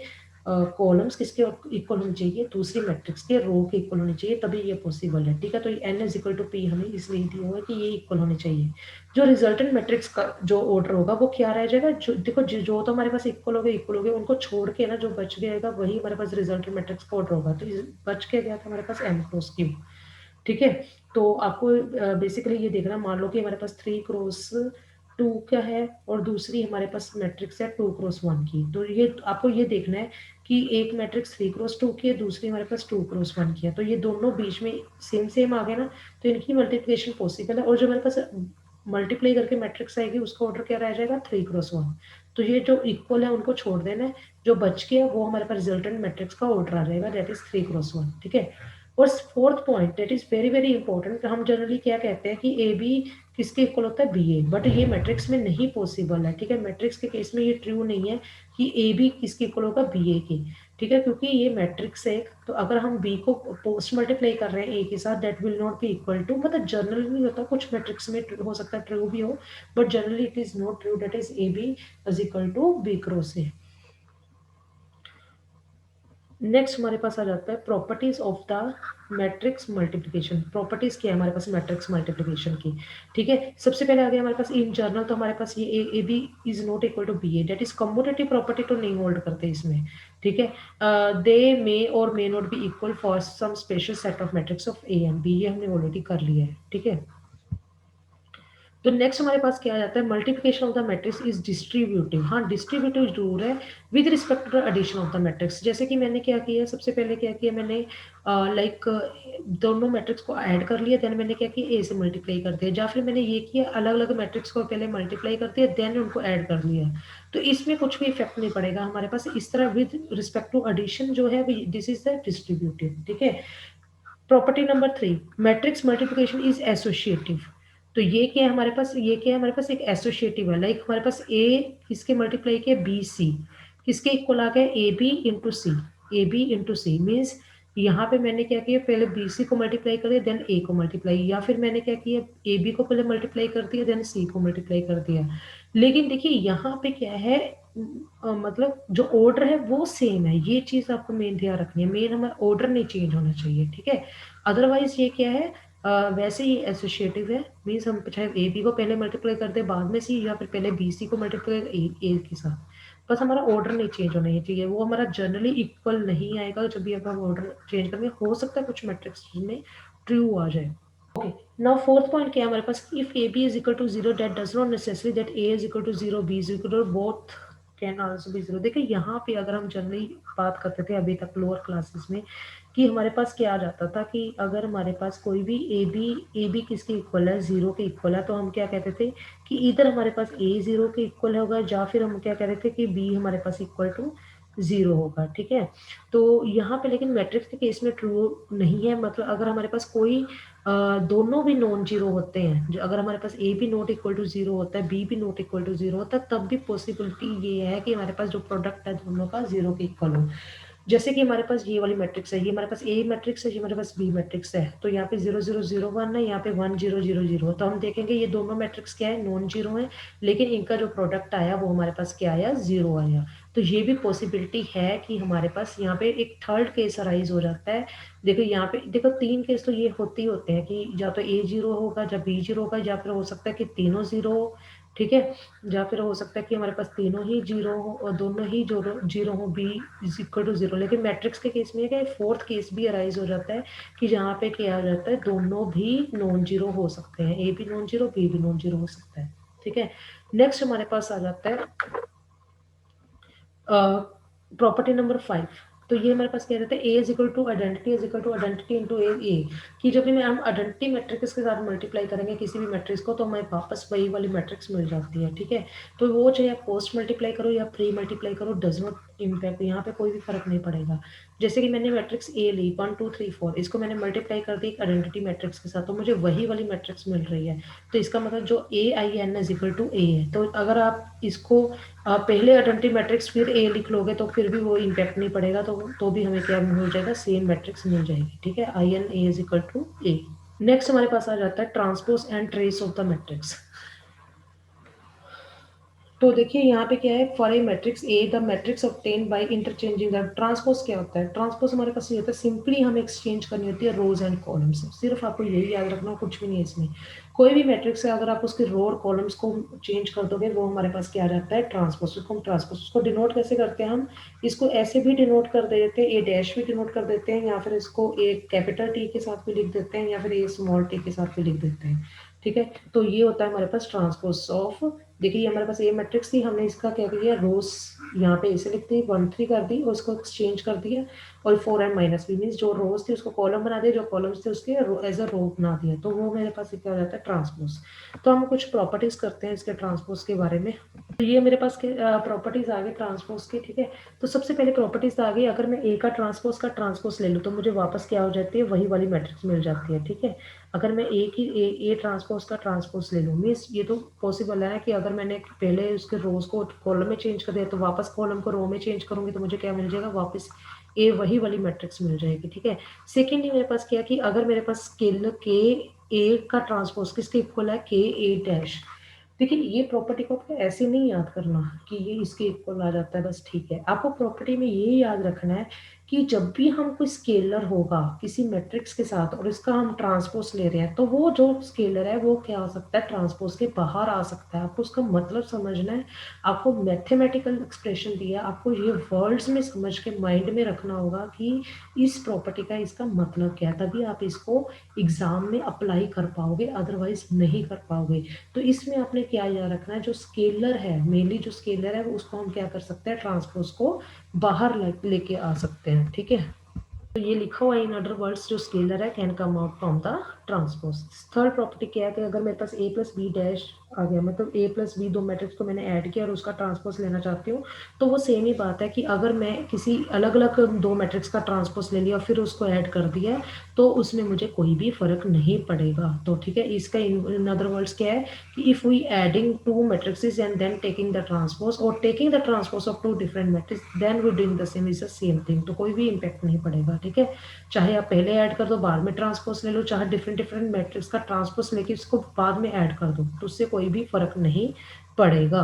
कॉलम्स किसके इक्वल होने चाहिए, दूसरी मैट्रिक्स के रो के इक्वल होने चाहिए, तभी ये पॉसिबल है, ठीक है। तो n is equal to p हमें इसलिए दिया हुआ है कि ये इक्वल होने चाहिए। जो रिजल्टेंट मैट्रिक्स का जो ऑर्डर होगा वो क्या रह जाएगा, जो देखो जो तो हमारे पास इक्वल हो गए उनको छोड़ के ना जो बच गएगा वही हमारे पास रिजल्टेंट मैट्रिक्स का ऑर्डर होगा। तो बच के गया था हमारे पास m क्रॉस q, ठीक है। तो आपको बेसिकली ये देखना, मान लो कि हमारे पास 3 क्रॉस 2 क्या है और दूसरी हमारे पास मैट्रिक्स है 2 क्रॉस 1 की। तो ये आपको ये देखना है कि एक मैट्रिक्स 3 क्रॉस 2 की है, दूसरी हमारे पास 2 क्रॉस 1 की है, तो ये दोनों बीच में सेम सेम आ गए ना, तो इनकी मल्टीप्लिकेशन पॉसिबल है। और जो हमारे पास मल्टीप्लाई करके मैट्रिक्स आएगी उसका ऑर्डर क्या रह जाएगा, 3 क्रॉस 1। तो ये जो इक्वल है उनको छोड़ देना है, जो बच गया वो हमारे पास रिजल्टेंट मैट्रिक्स का ऑर्डर आ जाएगा, दैट इज 3 क्रॉस 1, ठीक है। और fourth point that is very very important, हम जनरली क्या कहते हैं कि ए बी किसके इक्वल होता है, बी ए, बट ये मैट्रिक्स में नहीं पॉसिबल है, ठीक है। मैट्रिक्स के केस में ये ट्रू नहीं है कि ए बी किसके इक्वल होगा, बी ए के, ठीक है, क्योंकि ये मैट्रिक्स है। तो अगर हम बी को पोस्ट मल्टीप्लाई कर रहे हैं ए के साथ, that will not be equal to, मतलब जनरली नहीं होता, कुछ मैट्रिक्स में हो सकता है ट्रू भी हो, but generally it is not true, that is A B is equal to B cross A. Next हमारे पास आ जाता है properties of the matrix multiplication. Properties क्या है हमारे पास मैट्रिक्स मल्टीप्लिकेशन की, ठीक है। सबसे पहले आ गया हमारे पास इन जनरल, तो हमारे पास ये A B is not equal to B A, that is commutative property तो नहीं होल्ड करते इसमें, ठीक है। दे मे और may not be equal for some special set of matrix of A and B, ये हमने ऑलरेडी कर लिया है, ठीक है। तो नेक्स्ट हमारे पास क्या आ जाता है, multiplication of the matrix is distributive. हाँ, डिस्ट्रीब्यूटिव जरूर है with respect to the addition of the matrix. जैसे कि मैंने क्या किया, सबसे पहले क्या किया मैंने, लाइक दोनों मैट्रिक्स को ऐड कर लिया, देन मैंने क्या किया, ए से मल्टीप्लाई कर दिया, या फिर मैंने ये किया अलग अलग मैट्रिक्स को पहले मल्टीप्लाई कर दिया देन उनको ऐड कर लिया, तो इसमें कुछ भी इफेक्ट नहीं पड़ेगा हमारे पास। इस तरह विद रिस्पेक्ट टू एडिशन जो है दिस इज द डिस्ट्रीब्यूटिव, ठीक है। Property number 3, matrix multiplication is associative. तो ये क्या है हमारे पास, ये क्या है हमारे पास एक एसोसिएटिव है, लाइक हमारे पास ए किसके मल्टीप्लाई किया, बी सी किसके इक्वल आ गया, A B into C, A B into C means यहाँ पे मैंने क्या किया, पहले बी सी को मल्टीप्लाई कर दिया देन ए को मल्टीप्लाई, या फिर मैंने क्या किया, ए बी को पहले मल्टीप्लाई कर दिया देन सी को मल्टीप्लाई कर दिया। लेकिन देखिए यहाँ पे क्या है, मतलब जो ऑर्डर है वो सेम है, ये चीज आपको मेन ध्यान रखनी है, मेन हमारा ऑर्डर नहीं चेंज होना चाहिए, ठीक है। अदरवाइज ये क्या है, वैसे ही एसोसिएटिव है, मीन्स हम चाहे ए बी को पहले मल्टीप्लाई कर दे बाद में सी, या फिर पहले बी सी को मल्टीप्लाई ए के साथ, बस हमारा ऑर्डर नहीं चेंज होना ही चाहिए, वो हमारा जनरली इक्वल नहीं आएगा जब भी हम ऑर्डर चेंज करेंगे, हो सकता है कुछ मैट्रिक्स में ट्रू आ जाए। ओके, नाउ फोर्थ पॉइंट क्या है हमारे पास, if A B is equal to 0 that does not necessary that A is equal to 0 B is equal to both can also be 0। देखिए यहाँ पे अगर हम जनरली बात करते थे अभी तक लोअर क्लासेस में कि हमारे पास क्या आ जाता था कि अगर हमारे पास कोई भी ए बी किसके इक्वल है, 0 के इक्वल है, तो हम क्या कहते थे कि इधर हमारे पास ए 0 के इक्वल होगा, या फिर हम क्या कहते थे कि बी हमारे पास इक्वल टू 0 होगा, ठीक है। तो यहाँ पे लेकिन मैट्रिक्स के केस में ट्रू नहीं है, मतलब अगर हमारे पास कोई दोनों भी नॉन जीरो होते हैं, जो अगर हमारे पास ए भी नॉट इक्वल टू 0 होता है, बी भी नॉट इक्वल टू 0 होता है, तब भी पॉसिबिलिटी ये है कि हमारे पास जो प्रोडक्ट है दोनों का 0 के इक्वल हो। जैसे कि हमारे पास ये वाली मैट्रिक्स है, ये हमारे पास ए मैट्रिक्स है, ये हमारे पास बी मैट्रिक्स है, तो यहाँ पे 0 0 0 1 है, यहाँ पे 1 0 0 0, तो हम देखेंगे ये दोनों मैट्रिक्स क्या है, नॉन जीरो है, लेकिन इनका जो प्रोडक्ट आया वो हमारे पास क्या आया, 0 आया। तो ये भी पॉसिबिलिटी है कि हमारे पास यहाँ पे एक थर्ड केस अराइज हो जाता है। देखो यहाँ पे देखो 3 केस तो ये होते ही होते हैं कि या तो ए 0 होगा, या बी 0 होगा, या फिर हो सकता है कि तीनों 0 हो, ठीक है, या फिर हो सकता है कि हमारे पास तीनों ही 0 हो और दोनों ही जो 0 हो, बी इज इक्वल टू 0। लेकिन मैट्रिक्स के केस में क्या फोर्थ केस भी अराइज हो जाता है कि जहाँ पे क्या हो जाता है, दोनों भी नॉन जीरो हो सकते हैं, ए भी नॉन जीरो, बी भी नॉन जीरो हो सकता है, ठीक है। नेक्स्ट हमारे पास आ जाता है प्रॉपर्टी नंबर 5। तो ये हमारे पास क्या रहता है, A is equal to identity is equal to identity into A, कि जब भी हम आइडेंटिटी मैट्रिक्स के साथ मल्टीप्लाई करेंगे किसी भी मैट्रिक्स को तो हमें वापस वही वाली मैट्रिक्स मिल जाती है, ठीक है। तो वो चाहे आप पोस्ट मल्टीप्लाई करो या प्री मल्टीप्लाई करो, डज नॉट इम्पैक्ट, यहाँ पे कोई भी फर्क नहीं पड़ेगा। जैसे कि मैंने मैट्रिक्स ए ली 1 2 3 4, इसको मैंने मल्टीप्लाई कर दी एक आइडेंटिटी मैट्रिक्स के साथ, तो मुझे वही वाली मैट्रिक्स मिल रही है। तो इसका मतलब जो A I N is equal to A है, तो अगर आप इसको पहले आइडेंटिटी मैट्रिक्स फिर ए लिख लोगे तो फिर भी वो इम्पैक्ट नहीं पड़ेगा, तो भी हमें क्या मिल जाएगा, सेम मैट्रिक्स मिल जाएगी, ठीक है। I N A is equal to A. Next हमारे पास आ जाता है transpose and trace of the matrix. तो देखिए यहाँ पे क्या है, for a matrix A the matrix obtain by interchanging the transpose. क्या होता है ट्रांसपोज, हमारे पास ये होता है सिंपली हमें एक्सचेंज करनी होती है रोज एंड कॉलम्स, सिर्फ आपको यही याद रखना, कुछ भी नहीं है इसमें। कोई भी मैट्रिक्स है अगर आप उसके रो और कॉलम्स को चेंज कर दोगे वो हमारे पास क्या रहता है, ट्रांसपोज। उसको हम ट्रांसपोज, उसको डिनोट कैसे करते हैं हम, इसको ऐसे भी डिनोट कर देते हैं, ए डैश भी डिनोट कर देते हैं, या फिर इसको ए कैपिटल टी के साथ भी लिख देते हैं, या फिर ए स्मॉल टी के साथ भी लिख देते हैं, ठीक है। तो ये होता है हमारे पास ट्रांसपोज ऑफ। देखिए ये हमारे पास ए मैट्रिक्स थी, हमने इसका क्या किया, रोज यहाँ पे ऐसे लिख दी 1 3 कर दी और उसको एक्सचेंज कर दिया, और 4 एम माइनस बी मीन्स जो रोज थे उसको कॉलम बना दिया, जो कॉलम्स थे उसके एज अ रो बना दिया, तो वो मेरे पास क्या हो जाता है, ट्रांसपोज। तो हम कुछ प्रॉपर्टीज करते हैं इसके ट्रांसपोज के बारे में। तो ये मेरे पास प्रॉपर्टीज आ गई ट्रांसपोज की, ठीक है। तो सबसे पहले प्रॉपर्टीज आ गई, अगर मैं ए का ट्रांसपोज ले लूँ तो मुझे वापस क्या हो जाती है, वही वाली मैट्रिक्स मिल जाती है, ठीक है। अगर मैं ए ट्रांसपोज का ट्रांसपोज ले लूँ, मीन्स ये तो पॉसिबल है ना कि अगर मैंने पहले उसके रोज को कॉलम में चेंज कर दिया तो वापस कॉलम को रो में चेंज करूंगी तो मुझे क्या मिल जाएगा, वापस ए वही वाली मैट्रिक्स मिल जाएगी, ठीक है। सेकेंडली मेरे पास क्या, कि अगर मेरे पास स्केलर के ए का ट्रांसपोज किसके इक्वल है, के ए डैश। देखिए ये प्रॉपर्टी को आपको ऐसे नहीं याद करना कि ये इसके इक्वल आ जाता है बस, ठीक है। आपको प्रॉपर्टी में ये याद रखना है कि जब भी हम कोई स्केलर होगा किसी मैट्रिक्स के साथ और इसका हम ट्रांसपोज ले रहे हैं तो वो जो स्केलर है वो क्या हो सकता है, ट्रांसपोज के बाहर आ सकता है। आपको उसका मतलब समझना है, आपको मैथमेटिकल एक्सप्रेशन दिया, आपको ये वर्ड्स में समझ के माइंड में रखना होगा कि इस प्रॉपर्टी का इसका मतलब क्या है, तभी आप इसको एग्जाम में अप्लाई कर पाओगे, अदरवाइज नहीं कर पाओगे। तो इसमें आपने क्या याद रखना है, जो स्केलर है मेनली जो स्केलर है उसको हम क्या कर सकते हैं, ट्रांसपोज को बाहर लेके आ सकते हैं, ठीक है। तो ये लिखा हुआ है इन अदर वर्ड्स जो स्केलर है can come out from the transpose. Third property क्या है कि अगर मेरे पास ए प्लस बी डैश आ गया, मतलब ए प्लस बी दो मैट्रिक्स को मैंने ऐड किया और उसका ट्रांसपोज लेना चाहती हूँ, तो वो सेम ही बात है कि अगर मैं किसी अलग अलग दो मैट्रिक्स का ट्रांसपोज ले लिया और फिर उसको ऐड कर दिया तो उसमें मुझे कोई भी फर्क नहीं पड़ेगा, तो ठीक है। इसका इन अदर वर्ड्स क्या है कि if we adding two matrices and then taking the transpose और taking the transpose of two different matrix then we doing the same is the same thing, तो कोई भी इम्पैक्ट नहीं पड़ेगा, ठीक है। चाहे आप पहले ऐड कर दो बाद में ट्रांसपोज ले लो, चाहे डिफरेंट डिफरेंट मैट्रिक्स का ट्रांसपोज लेके इसको बाद में ऐड कर दो, तो उससे कोई भी फर्क नहीं पड़ेगा।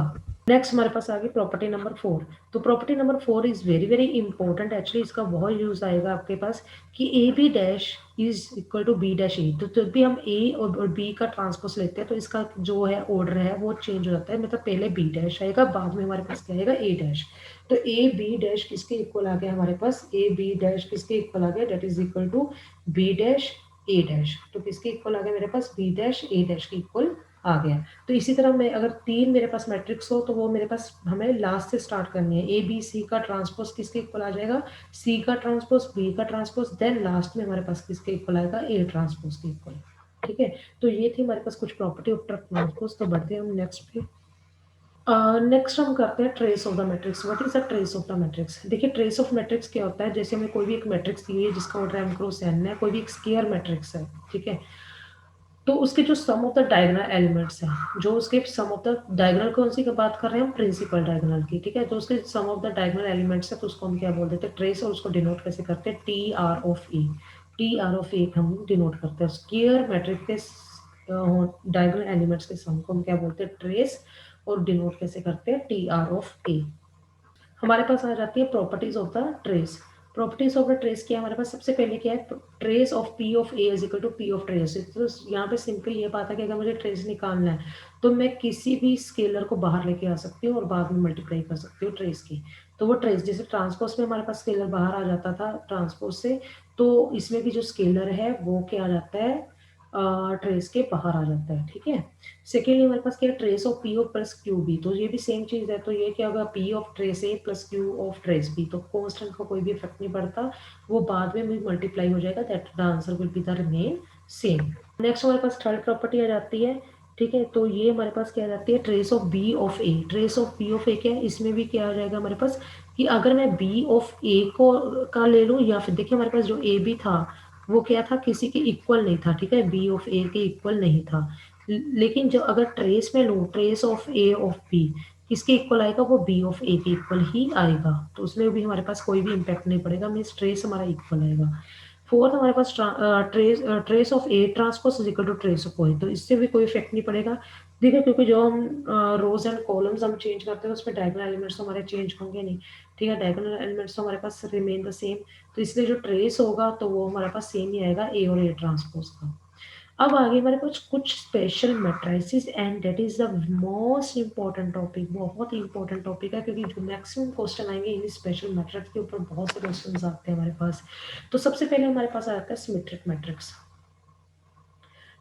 नेक्स्ट हमारे पास आ गई प्रॉपर्टी नंबर 4। तो property number 4 is very very important, actually इसका बहुत यूज आएगा आपके पास कि A B dash is equal to B dash A. तो जब भी हम ए और बी का ट्रांसपोज लेते हैं तो इसका जो है ऑर्डर है वो चेंज हो जाता है, मतलब पहले बी डैश आएगा बाद में हमारे पास क्या आएगा, ए डैश। तो ए बी डैश किसके इक्वल आ गया हमारे पास, ए बी डैश किसके इक्वल आ गया, that is equal to B dash A dash. तो किसके इक्वल आ गया मेरे पास, बी डैश ए डैश के इक्वल आ गया। तो इसी तरह मैं अगर 3 मेरे पास मैट्रिक्स हो तो वो मेरे पास हमें लास्ट से स्टार्ट करनी है, ए बी सी का ट्रांसपोज किसके इक्वल आ जाएगा, सी का ट्रांसपोज, बी का ट्रांसपोज, देन लास्ट में हमारे पास किसके इक्वल आएगा, ए ट्रांसपोज के इक्वल, ठीक है। तो ये थी हमारे पास कुछ प्रॉपर्टी ऑफ ट्रांसपोज। तो बढ़ते हैं हम नेक्स्ट पे। नेक्स्ट हम करते हैं trace of the matrix. What is the trace of the matrix. देखिए ट्रेस ऑफ मैट्रिक्स क्या होता है, जैसे हमें कोई भी एक मैट्रिक्स दी है जिसका ऑर्डर m क्रॉस n है, कोई भी एक स्केयर मैट्रिक्स है, ठीक है। तो उसके जो सम ऑफ द डायगोनल एलिमेंट्स हैं, जो उसके सम ऑफ द डायगोनल कौन सी की बात कर रहे हैं हम, प्रिंसिपल डायगोनल की, ठीक है। तो उसके सम ऑफ द डायगोनल एलिमेंट्स है, तो उसको हम क्या बोल देते हैं, ट्रेस, और उसको डिनोट कैसे करते हैं, T R of A. T R of A हम डिनोट करते हैं स्क्वायर मैट्रिक्स के डायगोनल एलिमेंट्स के सम को हम क्या बोलते हैं, ट्रेस, और डिनोट कैसे करते हैं, टी आर ऑफ ए। हमारे पास आ जाती है properties of the trace. Properties of the trace क्या है हमारे पास, सबसे पहले क्या है, trace of P of A is equal to P of trace. तो यहाँ पे सिंपल ये बात है कि अगर मुझे ट्रेस निकालना है तो मैं किसी भी स्केलर को बाहर लेके आ सकती हूँ और बाद में मल्टीप्लाई कर सकती हूँ ट्रेस की। तो वो ट्रेस, जैसे ट्रांसपोज में हमारे पास स्केलर बाहर आ जाता था ट्रांसपोज से, तो इसमें भी जो स्केलर है वो क्या आ जाता है, ट्रेस के बाहर आ जाता है, ठीक है। सेकेंडली हमारे पास क्या है, trace of P O plus Q B, तो ये भी सेम चीज है। तो ये क्या होगा, P of trace A plus Q of trace B, तो कॉन्स्टेंट का कोई भी इफेक्ट नहीं पड़ता, वो बाद में भी मल्टीप्लाई हो जाएगा, that the answer will be the remain same. Next हमारे पास थर्ड प्रॉपर्टी आ जाती है, ठीक है। तो ये हमारे पास क्या आ जाती है, trace of B of A. Trace of B of A क्या है, इसमें भी क्या आ जाएगा हमारे पास, कि अगर मैं बी ऑफ ए को का ले लूँ, या फिर देखिए हमारे पास जो ए बी था वो क्या था, किसी के इक्वल नहीं था, ठीक है, बी ऑफ ए के इक्वल नहीं था। लेकिन जो अगर ट्रेस में लूँ, trace of A of B, किसके इक्वल आएगा, वो बी ऑफ ए के इक्वल ही आएगा, तो उसमें भी हमारे पास कोई भी इम्पैक्ट नहीं पड़ेगा, मीन्स ट्रेस हमारा इक्वल आएगा। फोर्थ हमारे पास trace of A transpose is equal to trace of O, तो इससे भी कोई इफेक्ट नहीं पड़ेगा। देखिए क्योंकि जो हम रोज एंड कॉलम्स हम चेंज करते हैं उसमें डायगोनल एलिमेंट्स तो हमारे चेंज होंगे नहीं, ठीक है, डायगोनल एलिमेंट्स तो हमारे पास रिमेन द सेम, तो इसलिए जो ट्रेस होगा तो वो हमारे पास सेम ही आएगा, ए और ए ट्रांसपोज का। अब आगे हमारे पास कुछ special matrices, and that is the most important topic, बहुत ही इंपॉर्टेंट टॉपिक है, क्योंकि जो मैक्सिमम क्वेश्चन आएंगे इन स्पेशल मैट्रिक्स के ऊपर बहुत से क्वेश्चन आते हैं हमारे पास। तो सबसे पहले हमारे पास आ जाता है सिमेट्रिक मैट्रिक्स।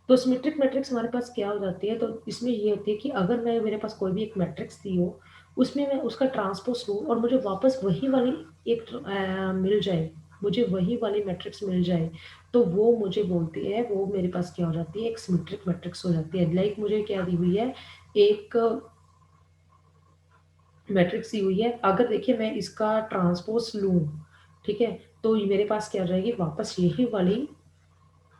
तो सिमेट्रिक मैट्रिक्स हमारे पास क्या हो जाती है, तो इसमें ये होती है कि अगर मैं, मेरे पास कोई भी एक मैट्रिक्स दी हो, उसमें मैं उसका ट्रांसपोज लूँ और मुझे वापस वही वाली एक मिल जाए, मुझे वही वाली मैट्रिक्स मिल जाए, तो वो मुझे बोलती है, वो मेरे पास क्या हो जाती है, एक सिमेट्रिक मैट्रिक्स हो जाती है। लाइक मुझे क्या दी हुई है, एक मैट्रिक्स दी हुई है, अगर देखिए मैं इसका ट्रांसपोज लूँ, ठीक है, तो ये मेरे पास क्या हो जाएगी, वापस यही वाली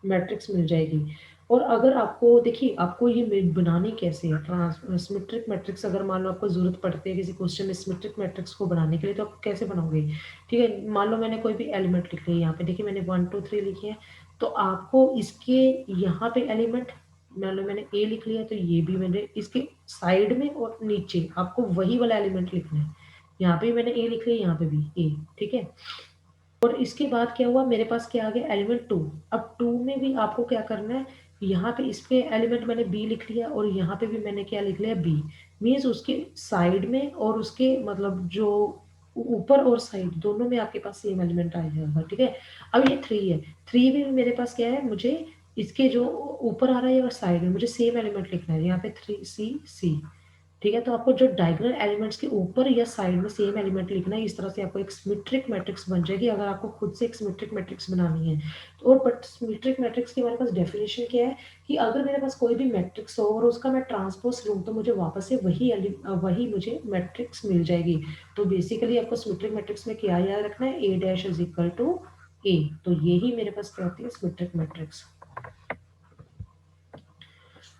मैट्रिक्स मिल जाएगी। और अगर आपको, देखिए आपको ये बनानी कैसे है, सिमेट्रिक मैट्रिक्स, अगर मान लो आपको जरूरत पड़ती है किसी क्वेश्चन में सिमेट्रिक मैट्रिक्स को बनाने के लिए, तो आप कैसे बनाओगे, ठीक है। मान लो मैंने कोई भी एलिमेंट लिख लिया, यहाँ पे देखिए मैंने 1 2 3 लिखे हैं, तो आपको इसके यहाँ पे एलिमेंट, मान लो मैंने ए लिख लिया, तो ये भी मैंने इसके साइड में और नीचे आपको वही वाला एलिमेंट लिखना है। यहाँ पे मैंने ए लिख लिया, यहाँ पे भी ए, ठीक है। और इसके बाद क्या हुआ, मेरे पास क्या आ गया, एलिमेंट 2। अब 2 में भी आपको क्या करना है, यहाँ पे इस पे एलिमेंट मैंने बी लिख लिया, और यहाँ पे भी मैंने क्या लिख लिया, बी। मीन्स उसके साइड में और उसके मतलब जो ऊपर और साइड दोनों में आपके पास सेम एलिमेंट आ जाएगा, ठीक है। अब ये 3 है, 3 में मेरे पास क्या है, मुझे इसके जो ऊपर आ रहा है और साइड में मुझे सेम एलिमेंट लिखना है, यहाँ पे 3 सी सी, ठीक है। तो आपको जो डायगोनल एलिमेंट्स के ऊपर या साइड में सेम एलिमेंट लिखना है, इस तरह से आपको एक सिमेट्रिक मैट्रिक्स बन जाएगी, अगर आपको खुद से एक सिमेट्रिक मैट्रिक्स बनानी है तो। और बट सिमेट्रिक मैट्रिक्स की हमारे पास डेफिनेशन क्या है, कि अगर मेरे पास कोई भी मैट्रिक्स हो और उसका मैं ट्रांसपोज लूँ, तो मुझे वापस से वही मुझे मैट्रिक्स मिल जाएगी। तो बेसिकली आपको सिमेट्रिक मैट्रिक्स में क्या याद रखना है, ए डैश इज इक्वल टू ए, तो यही मेरे पास क्या होती है, सिमेट्रिक मैट्रिक्स।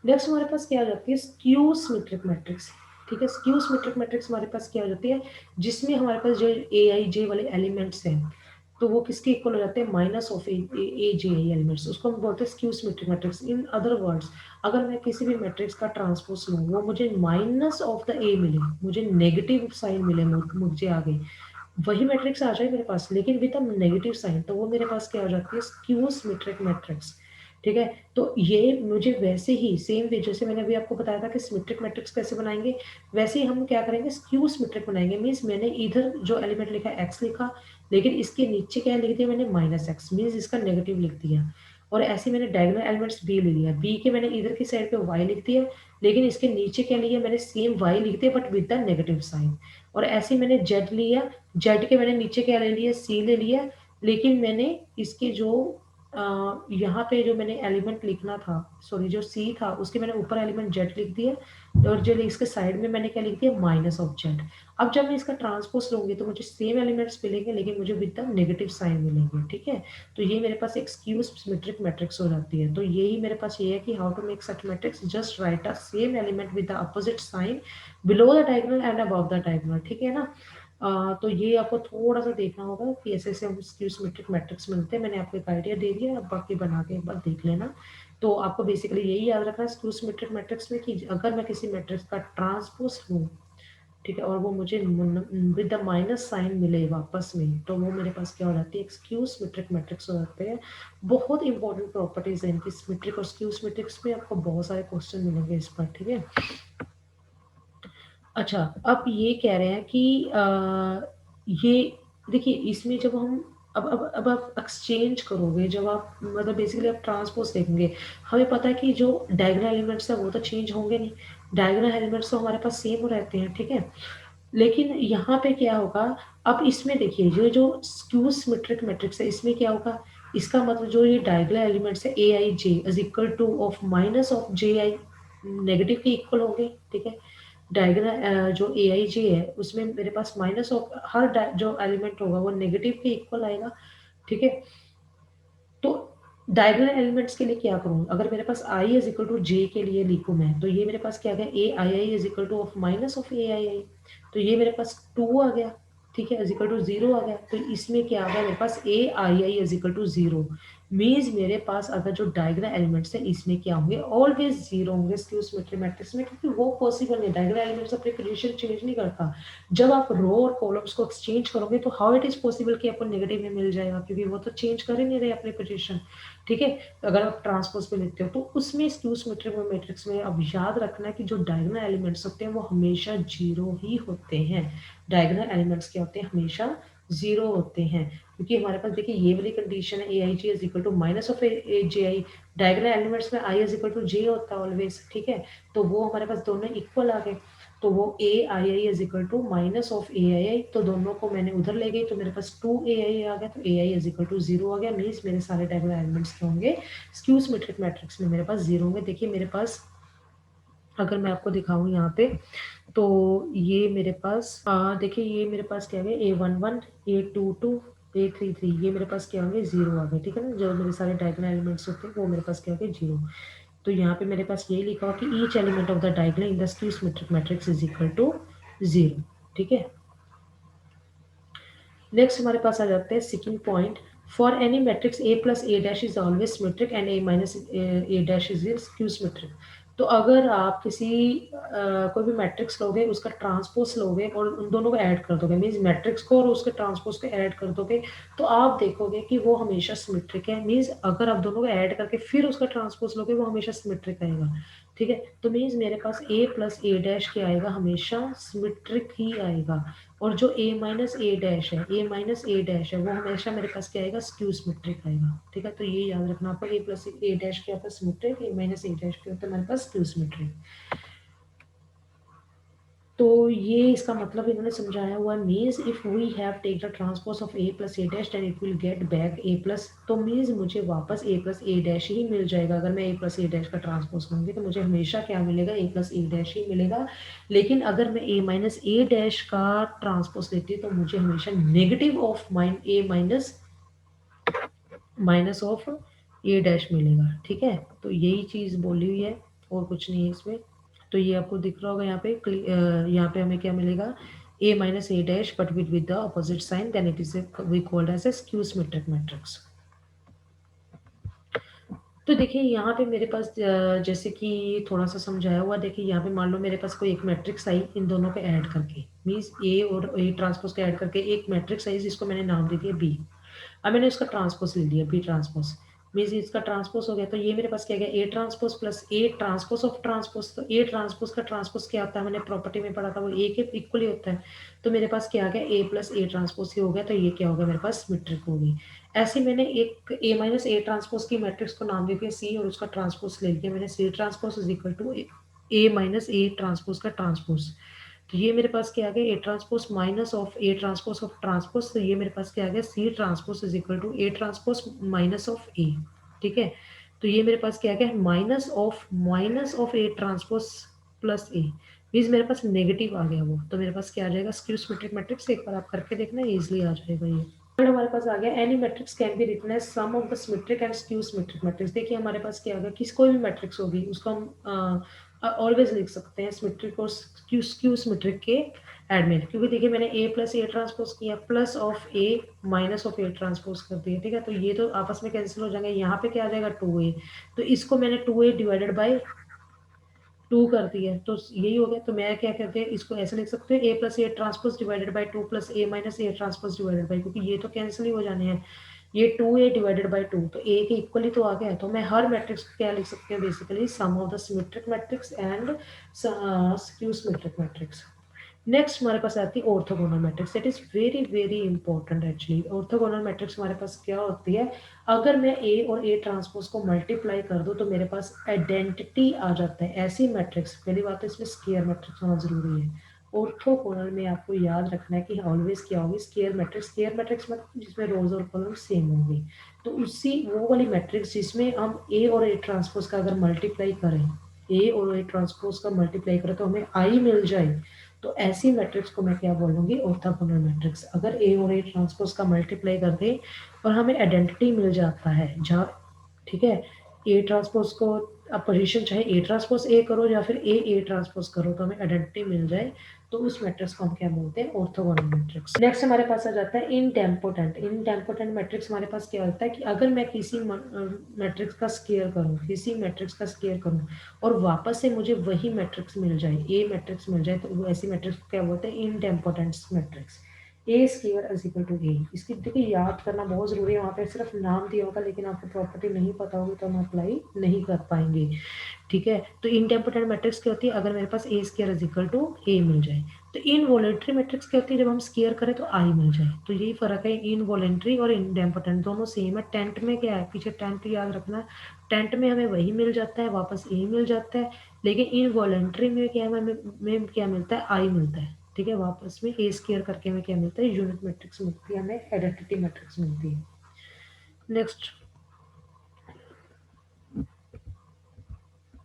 नेक्स्ट हमारे पास क्या आ जाती है, स्क्यू सिमेट्रिक मैट्रिक्स, ठीक है। स्क्यू सिमेट्रिक मैट्रिक्स हमारे पास क्या हो जाती है, जिसमें हमारे पास जो ए आई जे वाले एलिमेंट्स हैं, तो वो किसके इक्वल हो जाते हैं, minus of A J I elements, उसको हम बोलते हैं skew symmetric matrix. In other words, अगर मैं किसी भी मैट्रिक्स का ट्रांसपोज लूँ, वो मुझे माइनस ऑफ द ए मिले, मुझे नेगेटिव साइन मिले, मुझे आगे वही मैट्रिक्स आ जाए मेरे पास लेकिन विद अ नेगेटिव साइन, तो वो मेरे पास क्या हो जाती है, स्क्यू सिमेट्रिक मैट्रिक्स, ठीक है। तो ये मुझे वैसे ही सेम वे, जैसे मैंने अभी आपको बताया था कि सिमेट्रिक मैट्रिक्स कैसे बनाएंगे, वैसे ही हम क्या करेंगे, स्क्यू सिमेट्रिक बनाएंगे। मीन्स मैंने इधर जो एलिमेंट लिखा एक्स लिखा, लेकिन इसके नीचे क्या लिख दिया मैंने, माइनस एक्स, मीन्स इसका नेगेटिव लिख दिया। और ऐसे मैंने डायगोनल एलिमेंट्स बी ले लिया, बी के मैंने इधर की साइड पे वाई लिख दिया, लेकिन इसके नीचे क्या लिया मैंने, सेम वाई लिख दिया but with the negative sign. और ऐसे मैंने जेड लिया, जेड के मैंने नीचे क्या ले लिया, सी ले लिया, लेकिन मैंने इसके जो यहाँ पे जो मैंने एलिमेंट लिखना था, सॉरी जो सी था उसके मैंने ऊपर एलिमेंट जेड लिख दिया, और जो इसके साइड में मैंने क्या लिख दिया, माइनस ऑफ जेड। अब जब मैं इसका ट्रांसपोज लूंगी तो मुझे सेम एलिमेंट्स मिलेंगे, लेकिन मुझे विद द नेगेटिव साइन मिलेंगे, ठीक है। तो ये मेरे पास एक स्क्यू सिमेट्रिक मैट्रिक्स हो जाती है। तो यही मेरे पास ये है कि how to make such matrix, just write a same element with the opposite sign below the diagonal and above the diagonal, ठीक है ना। तो ये आपको थोड़ा सा देखना होगा कि ऐसे ऐसे हम स्क्यू सिमेट्रिक मैट्रिक्स मिलते हैं। मैंने आपको एक आइडिया दे दिया, अब बाकी बना के एक बार देख लेना। तो आपको बेसिकली यही याद रखना है स्क्यू सिमेट्रिक मैट्रिक्स में कि अगर मैं किसी मैट्रिक्स का ट्रांसपोज लूँ, ठीक है, और वो मुझे विद द माइनस साइन मिले वापस में, तो वो मेरे पास क्या हो जाती है, एक स्क्यू सिमेट्रिक मैट्रिक्स हो जाते हैं। बहुत इंपॉर्टेंट प्रॉपर्टीज है इनकी, सिमेट्रिक और स्क्यू सिमेट्रिक्स में आपको बहुत सारे क्वेश्चन मिलेंगे इस पर, ठीक है। अच्छा, अब ये कह रहे हैं कि ये देखिए इसमें जब हम अब आप एक्सचेंज करोगे, जब आप मतलब बेसिकली आप ट्रांसपोज देखेंगे, हमें पता है कि जो डायगोनल एलिमेंट्स है वो तो चेंज होंगे नहीं, डायगोनल एलिमेंट्स तो हमारे पास सेम रहते हैं, ठीक है। लेकिन यहाँ पे क्या होगा, अब इसमें देखिए जो जो स्क्यू सिमेट्रिक मैट्रिक्स है इसमें क्या होगा, इसका मतलब जो ये डायगोनल एलिमेंट्स है A I J is equal to of minus of J I, negative के इक्वल होंगे, ठीक है। डायगोनल जो ए आई जे है उसमें मेरे पास माइनस ऑफ हर जो एलिमेंट होगा वो नेगेटिव के इक्वल आएगा, ठीक है। तो डायगोनल एलिमेंट्स के लिए क्या करूँ, अगर मेरे पास आई इज इक्वल टू जे के लिए लिखूँ मैं, तो ये मेरे पास क्या आ गया, A I I is equal to of minus of A I I, तो ये मेरे पास 2 आ गया, ठीक है, इज इक्वल टू 0 आ गया। तो इसमें क्या आ गया मेरे पास, ए I I is equal to 0, means मेरे पास अगर जो डायगोनल एलिमेंट्स है इसमें क्या होंगे, ऑलवेज 0 होंगे स्क्यू सिमेट्रिक मैट्रिक्स में, क्योंकि वो पॉसिबल नहीं, डायगोनल एलिमेंट्स अपनी पोजीशन चेंज नहीं करता। जब आप रो और कॉलम्स को एक्सचेंज करोगे तो हाउ इट इज पॉसिबल कि आपको नेगेटिव में मिल जाएगा, क्योंकि वो तो चेंज कर ही नहीं रहे अपनी पोजीशन, ठीक है। अगर आप ट्रांसपोज पे लिखते हो तो उसमें स्क्यू सिमेट्रिक मैट्रिक्स में अब याद रखना है कि जो डायगोनल एलिमेंट्स होते हैं वो हमेशा 0 ही होते हैं। डायगोनल एलिमेंट्स क्या होते हैं, हमेशा 0 होते हैं, क्योंकि हमारे पास देखिए ये वाली कंडीशन है, A I ji is equal to minus of A J I, diagonal elements में I is equal to J होता है ऑलवेज, ठीक है। तो वो हमारे पास दोनों इक्वल आ गए, तो वो A I I is equal to minus of A I I, तो दोनों को मैंने उधर ले गई तो मेरे पास 2 ए आई आ गया, तो ए आई इज इक्वल टू 0 आ गया, मीन्स मेरे सारे डायगोनल एलिमेंट्स क्या होंगे, स्क्यू सिमेट्रिक मैट्रिक्स में मेरे पास 0 होंगे। देखिए मेरे पास अगर मैं आपको दिखाऊं यहाँ पे, तो ये मेरे पास देखिए ये मेरे पास क्या है, A11 A22 A33, ये मेरे पास क्या होंगे, 0 आ गए, ठीक है ना। जो मेरे सारे डायगोनल एलिमेंट्स होते हैं वो मेरे पास क्या हो गए, 0। तो यहाँ पे मेरे पास यही लिखा हुआ कि each element of the diagonal in the skew symmetric matrix is equal to 0, ठीक है। नेक्स्ट हमारे पास आ जाते हैं second point, for any matrix A plus A dash is always symmetric and A minus A dash is skew symmetric. तो अगर आप किसी कोई भी मैट्रिक्स लोगे, उसका ट्रांसपोज लोगे और उन दोनों को ऐड कर दोगे, मीन्स मैट्रिक्स को और उसके ट्रांसपोज को ऐड कर दोगे, तो आप देखोगे कि वो हमेशा सिमेट्रिक है। मीन्स अगर आप दोनों को ऐड करके फिर उसका ट्रांसपोज लोगे वो हमेशा सिमेट्रिक आएगा, ठीक है। तो मीन्स मेरे पास ए प्लस ए डैश क्या आएगा, हमेशा सिमेट्रिक ही आएगा। और जो ए माइनस ए डैश है, ए माइनस ए डैश है, वो हमेशा मेरे पास क्या आएगा, स्क्यू सिमेट्रिक आएगा, ठीक है। तो ये याद रखना आपको, ए प्लस ए डैश क्या होता है, symmetric, A minus A dash क्या होता है हमारे पास, स्क्यू सिमेट्रिक। तो ये इसका मतलब इन्होंने समझाया हुआ, means if we have take the transpose of A plus A dash then it will get back A plus, तो मीन्स मुझे वापस ए प्लस ए डैश ही मिल जाएगा। अगर मैं ए प्लस ए डैश का ट्रांसपोज करूँगी तो मुझे हमेशा क्या मिलेगा, ए प्लस ए डैश ही मिलेगा। लेकिन अगर मैं ए माइनस ए डैश का ट्रांसपोज लेती हूँ तो मुझे हमेशा negative of A minus minus of A dash मिलेगा, ठीक है। तो यही चीज़ बोली हुई है और कुछ नहीं है इसमें। तो ये आपको दिख रहा होगा यहाँ पे, यहाँ पे हमें क्या मिलेगा, A minus A dash but with the opposite sign, then it is we called as a skew symmetric matrix. तो देखिए यहाँ पे मेरे पास जैसे कि थोड़ा सा समझाया हुआ, देखिए यहाँ पे मान लो मेरे पास कोई एक मैट्रिक्स आई, इन दोनों को ऐड करके, मीन्स ए और ए ट्रांसपोज को ऐड करके एक मैट्रिक्स आई जिसको मैंने नाम दे दिया बी। अब मैंने उसका ट्रांसपोज ले लिया, बी ट्रांसपोज, मीन्स इसका ट्रांसपोज हो गया, तो ये मेरे पास क्या गया, A transpose plus A transpose of transpose. तो ए ट्रांसपोज का ट्रांसपोज क्या होता है, मैंने प्रॉपर्टी में पढ़ा था, वो ए के इक्वली होता है। तो मेरे पास क्या आ गया, ए प्लस ए ट्रांसपोज ही हो गया, तो ये क्या हो गया मेरे पास, सिमेट्रिक हो गई। ऐसे मैंने एक ए माइनस ए ट्रांसपोज की मैट्रिक्स को नाम दे दिया सी, और उसका ट्रांसपोज ले लिया मैंने, C transpose is equal to A minus A transpose का ट्रांसपोज। तो ये मेरे पास क्या आ गया, A transpose minus of A transpose of transpose, तो ये मेरे पास क्या आ गया, C transpose is equal to A transpose minus of A. ठीक है, तो ये मेरे पास क्या आ गया, minus of A transpose plus A, means मेरे पास नेगेटिव आ गया वो, तो मेरे पास क्या आ जाएगा, स्क्यू सिमेट्रिक मैट्रिक्स। एक बार आप करके देखना, इजीली आ जाएगा ये। थर्ड हमारे पास आ गया, any matrix can be written as sum of the symmetric and skew symmetric matrix. देखिए हमारे पास क्या आ गया, किस कोई भी मैट्रिक्स होगी उसको हम ऑलवेज लिख सकते हैं सिमेट्रिक और स्क्यू सिमेट्रिक के एड में, क्योंकि देखिए मैंने ए प्लस ए ट्रांसपोज किया, plus of A minus of A transpose कर दिया। ठीक है, तो ये तो आपस में कैंसिल हो जाएंगे, यहाँ पे क्या आ जाएगा 2a, तो इसको मैंने 2a डिवाइडेड बाई 2 कर दिया, तो यही हो गया। तो मैं क्या करते हैं, इसको ऐसे लिख सकते हैं, A plus A transpose divided by 2 plus A minus A transpose divided by, क्योंकि ये तो कैंसिल ही हो जाने हैं, ये 2a डिवाइडेड बाई 2, तो a के इक्वली तो आ गया। तो मैं हर मैट्रिक्स को क्या लिख सकती हूँ, basically sum of the symmetric matrix and skew symmetric matrix. Next हमारे पास आती है orthogonal matrix, that is very very important actually. Orthogonal matrix हमारे पास क्या होती है, अगर मैं ए और ए ट्रांसपोज को मल्टीप्लाई कर दूं तो मेरे पास आइडेंटिटी आ जाता है। ऐसी मैट्रिक्स, पहली बात तो इसमें स्केयर मैट्रिक्स होना जरूरी है। ऑर्थोगोनल में आपको याद रखना है कि ऑलवेज क्या होगी, स्केयर मैट्रिक्स। स्केयर मैट्रिक्स मतलब जिसमें रोज और कॉलम सेम होंगे, तो उसी वो वाली मैट्रिक्स जिसमें हम ए और ए ट्रांसपोज का अगर मल्टीप्लाई करें, ए और ए ट्रांसपोज का मल्टीप्लाई करें तो हमें आई मिल जाए, तो ऐसी मैट्रिक्स को मैं क्या बोलूँगी, ऑर्थोगोनल मैट्रिक्स। अगर ए और ए ट्रांसपोज का मल्टीप्लाई कर दें और हमें आइडेंटिटी मिल जाता है जहाँ, ठीक है, ए ट्रांसपोज को अब पोजीशन चाहे ए ट्रांसपोज ए करो या फिर ए ट्रांसपोज करो, तो हमें आइडेंटिटी मिल जाए, तो उस मैट्रिक्स को हम क्या बोलते हैं, ऑर्थोगोनल मैट्रिक्स। नेक्स्ट हमारे पास आ जाता है इनडेम्पोटेंट। इनडेम्पोटेंट मैट्रिक्स हमारे पास क्या होता है कि अगर मैं किसी मैट्रिक्स का स्केयर करूँ, किसी मैट्रिक्स का स्केयर करूँ और वापस से मुझे वही मैट्रिक्स मिल जाए, ए मैट्रिक्स मिल जाए, तो वो ऐसी मैट्रिक्स को क्या बोलते हैं, idempotent matrix. A square is equal to A, इसकी देखिए याद करना बहुत जरूरी है। वहाँ पे सिर्फ नाम दिया होगा लेकिन आपको प्रॉपर्टी नहीं पता होगी तो हम अप्लाई नहीं कर पाएंगे। ठीक है, तो इनडेम्पोटेंट मैट्रिक्स क्या होती है, अगर मेरे पास ए स्केयर इज इक्वल टू ए मिल जाए। तो इनवॉलेंट्री मैट्रिक्स क्या होती है, जब हम स्केयर करें तो आई मिल जाए। तो यही फर्क है, इनवॉलेंट्री और इनडेम्पोटेंट दोनों सेम है। टेंट में क्या है, पीछे टेंट याद रखना, टेंट में हमें वही मिल जाता है, वापस ए मिल जाता है, लेकिन इनवॉलेंट्री में क्या है, हमें क्या मिलता है, आई मिलता है। ठीक है, वापस में ए स्केयर करके हमें क्या मिलता है, यूनिट मैट्रिक्स मिलती है, हमें आइडेंटिटी मैट्रिक्स मिलती है।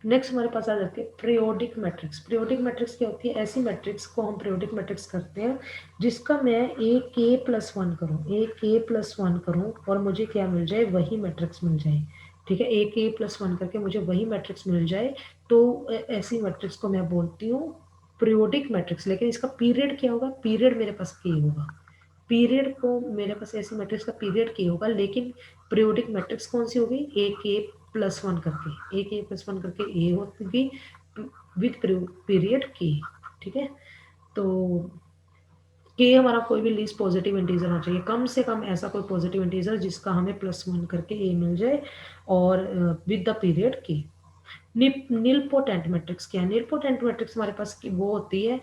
नेक्स्ट हमारे पास आ जाती है पीरियोडिक मैट्रिक्स। पीरियोडिक मैट्रिक्स क्या होती है, ऐसी मैट्रिक्स को हम पीरियोडिक मैट्रिक्स करते हैं जिसका मैं ए के प्लस वन करूँ, ए के प्लस वन करूँ और मुझे क्या मिल जाए, वही मैट्रिक्स मिल जाए। ठीक है, ए के प्लस वन करके मुझे वही मैट्रिक्स मिल जाए, तो ऐसी मैट्रिक्स को मैं बोलती हूँ पीरियोडिक मैट्रिक्स। लेकिन इसका पीरियड क्या होगा, पीरियड मेरे पास के होगा, पीरियड को मेरे पास ऐसी मैट्रिक्स का पीरियड के होगा, लेकिन पीरियोडिक मैट्रिक्स कौन सी होगी, ए के प्लस वन करके, ए के प्लस वन करके ए होगी विथ पीरियड के। ठीक है, तो के हमारा कोई भी लीस्ट पॉजिटिव इंटीजर होना चाहिए, कम से कम ऐसा कोई पॉजिटिव इंटीजर जिसका हमें प्लस वन करके ए मिल जाए और विद द पीरियड के। नीलपोटेंट मैट्रिक्स क्या है, नीलपोटेंट मैट्रिक्स हमारे पास वो होती है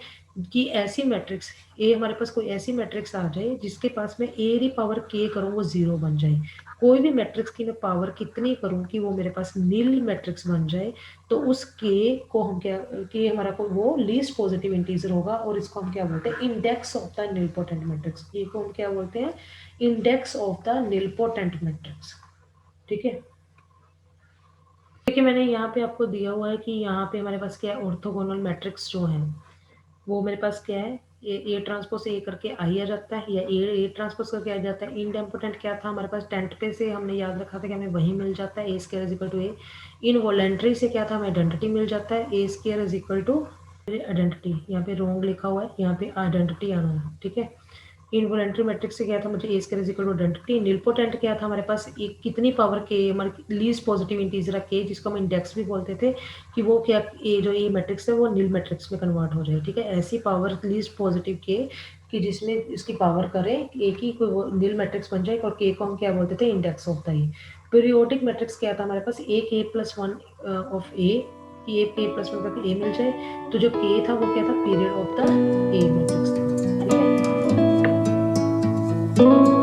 कि ऐसी मैट्रिक्स, ए हमारे पास कोई ऐसी मैट्रिक्स आ जाए जिसके पास में ए की पावर के करूँ वो जीरो बन जाए। कोई भी मैट्रिक्स की मैं पावर कितनी करूँ कि वो मेरे पास नील मैट्रिक्स बन जाए, तो उस के को हम क्या, के हमारा को वो लीस्ट पॉजिटिव इंटीजर होगा और इसको हम क्या बोलते हैं, index of the nilpotent matrix. ये को हम क्या बोलते हैं, index of the nilpotent matrix. ठीक है, देखिए मैंने यहाँ पे आपको दिया हुआ है कि यहाँ पे हमारे पास क्या है, ऑर्थोगोनल मैट्रिक्स जो है वो मेरे पास क्या है, ए ट्रांसपोज ए करके आई आ जाता है, या ए ट्रांसपोज करके आ जाता है। इनडेम्पोटेंट क्या था हमारे पास, टेंट पे से हमने याद रखा था कि हमें वही मिल जाता है, A square is equal to A. Involuntary से क्या था, हमें आइडेंटिटी मिल जाता है, A square is equal to identity. यहाँ पे रॉन्ग लिखा हुआ है, यहाँ पे आइडेंटिटी आना है। ठीक है, इनवॉलेंट्री मैट्रिक्स से क्या था, मुझे A square is equal to identity. Nilpotent क्या था हमारे पास, एक कितनी पावर के, हमारे लीस्ट पॉजिटिव इंटीजर के जिसको हम इंडेक्स भी बोलते थे, कि वो क्या, ए जो ए मैट्रिक्स है वो नील मैट्रिक्स में कन्वर्ट हो जाए। ठीक है, ऐसी पावर लीस्ट पॉजिटिव के कि जिसमें इसकी पावर करें ए की कोई वो नील मैट्रिक्स बन जाए, और के को हम क्या बोलते थे, index of the A. Periodic matrix क्या था हमारे पास, ए के प्लस वन ऑफ ए, कि ए के प्लस वन करके ए मिल जाए, तो जो के था वो क्या था, period of the A matrix था। ठीक है,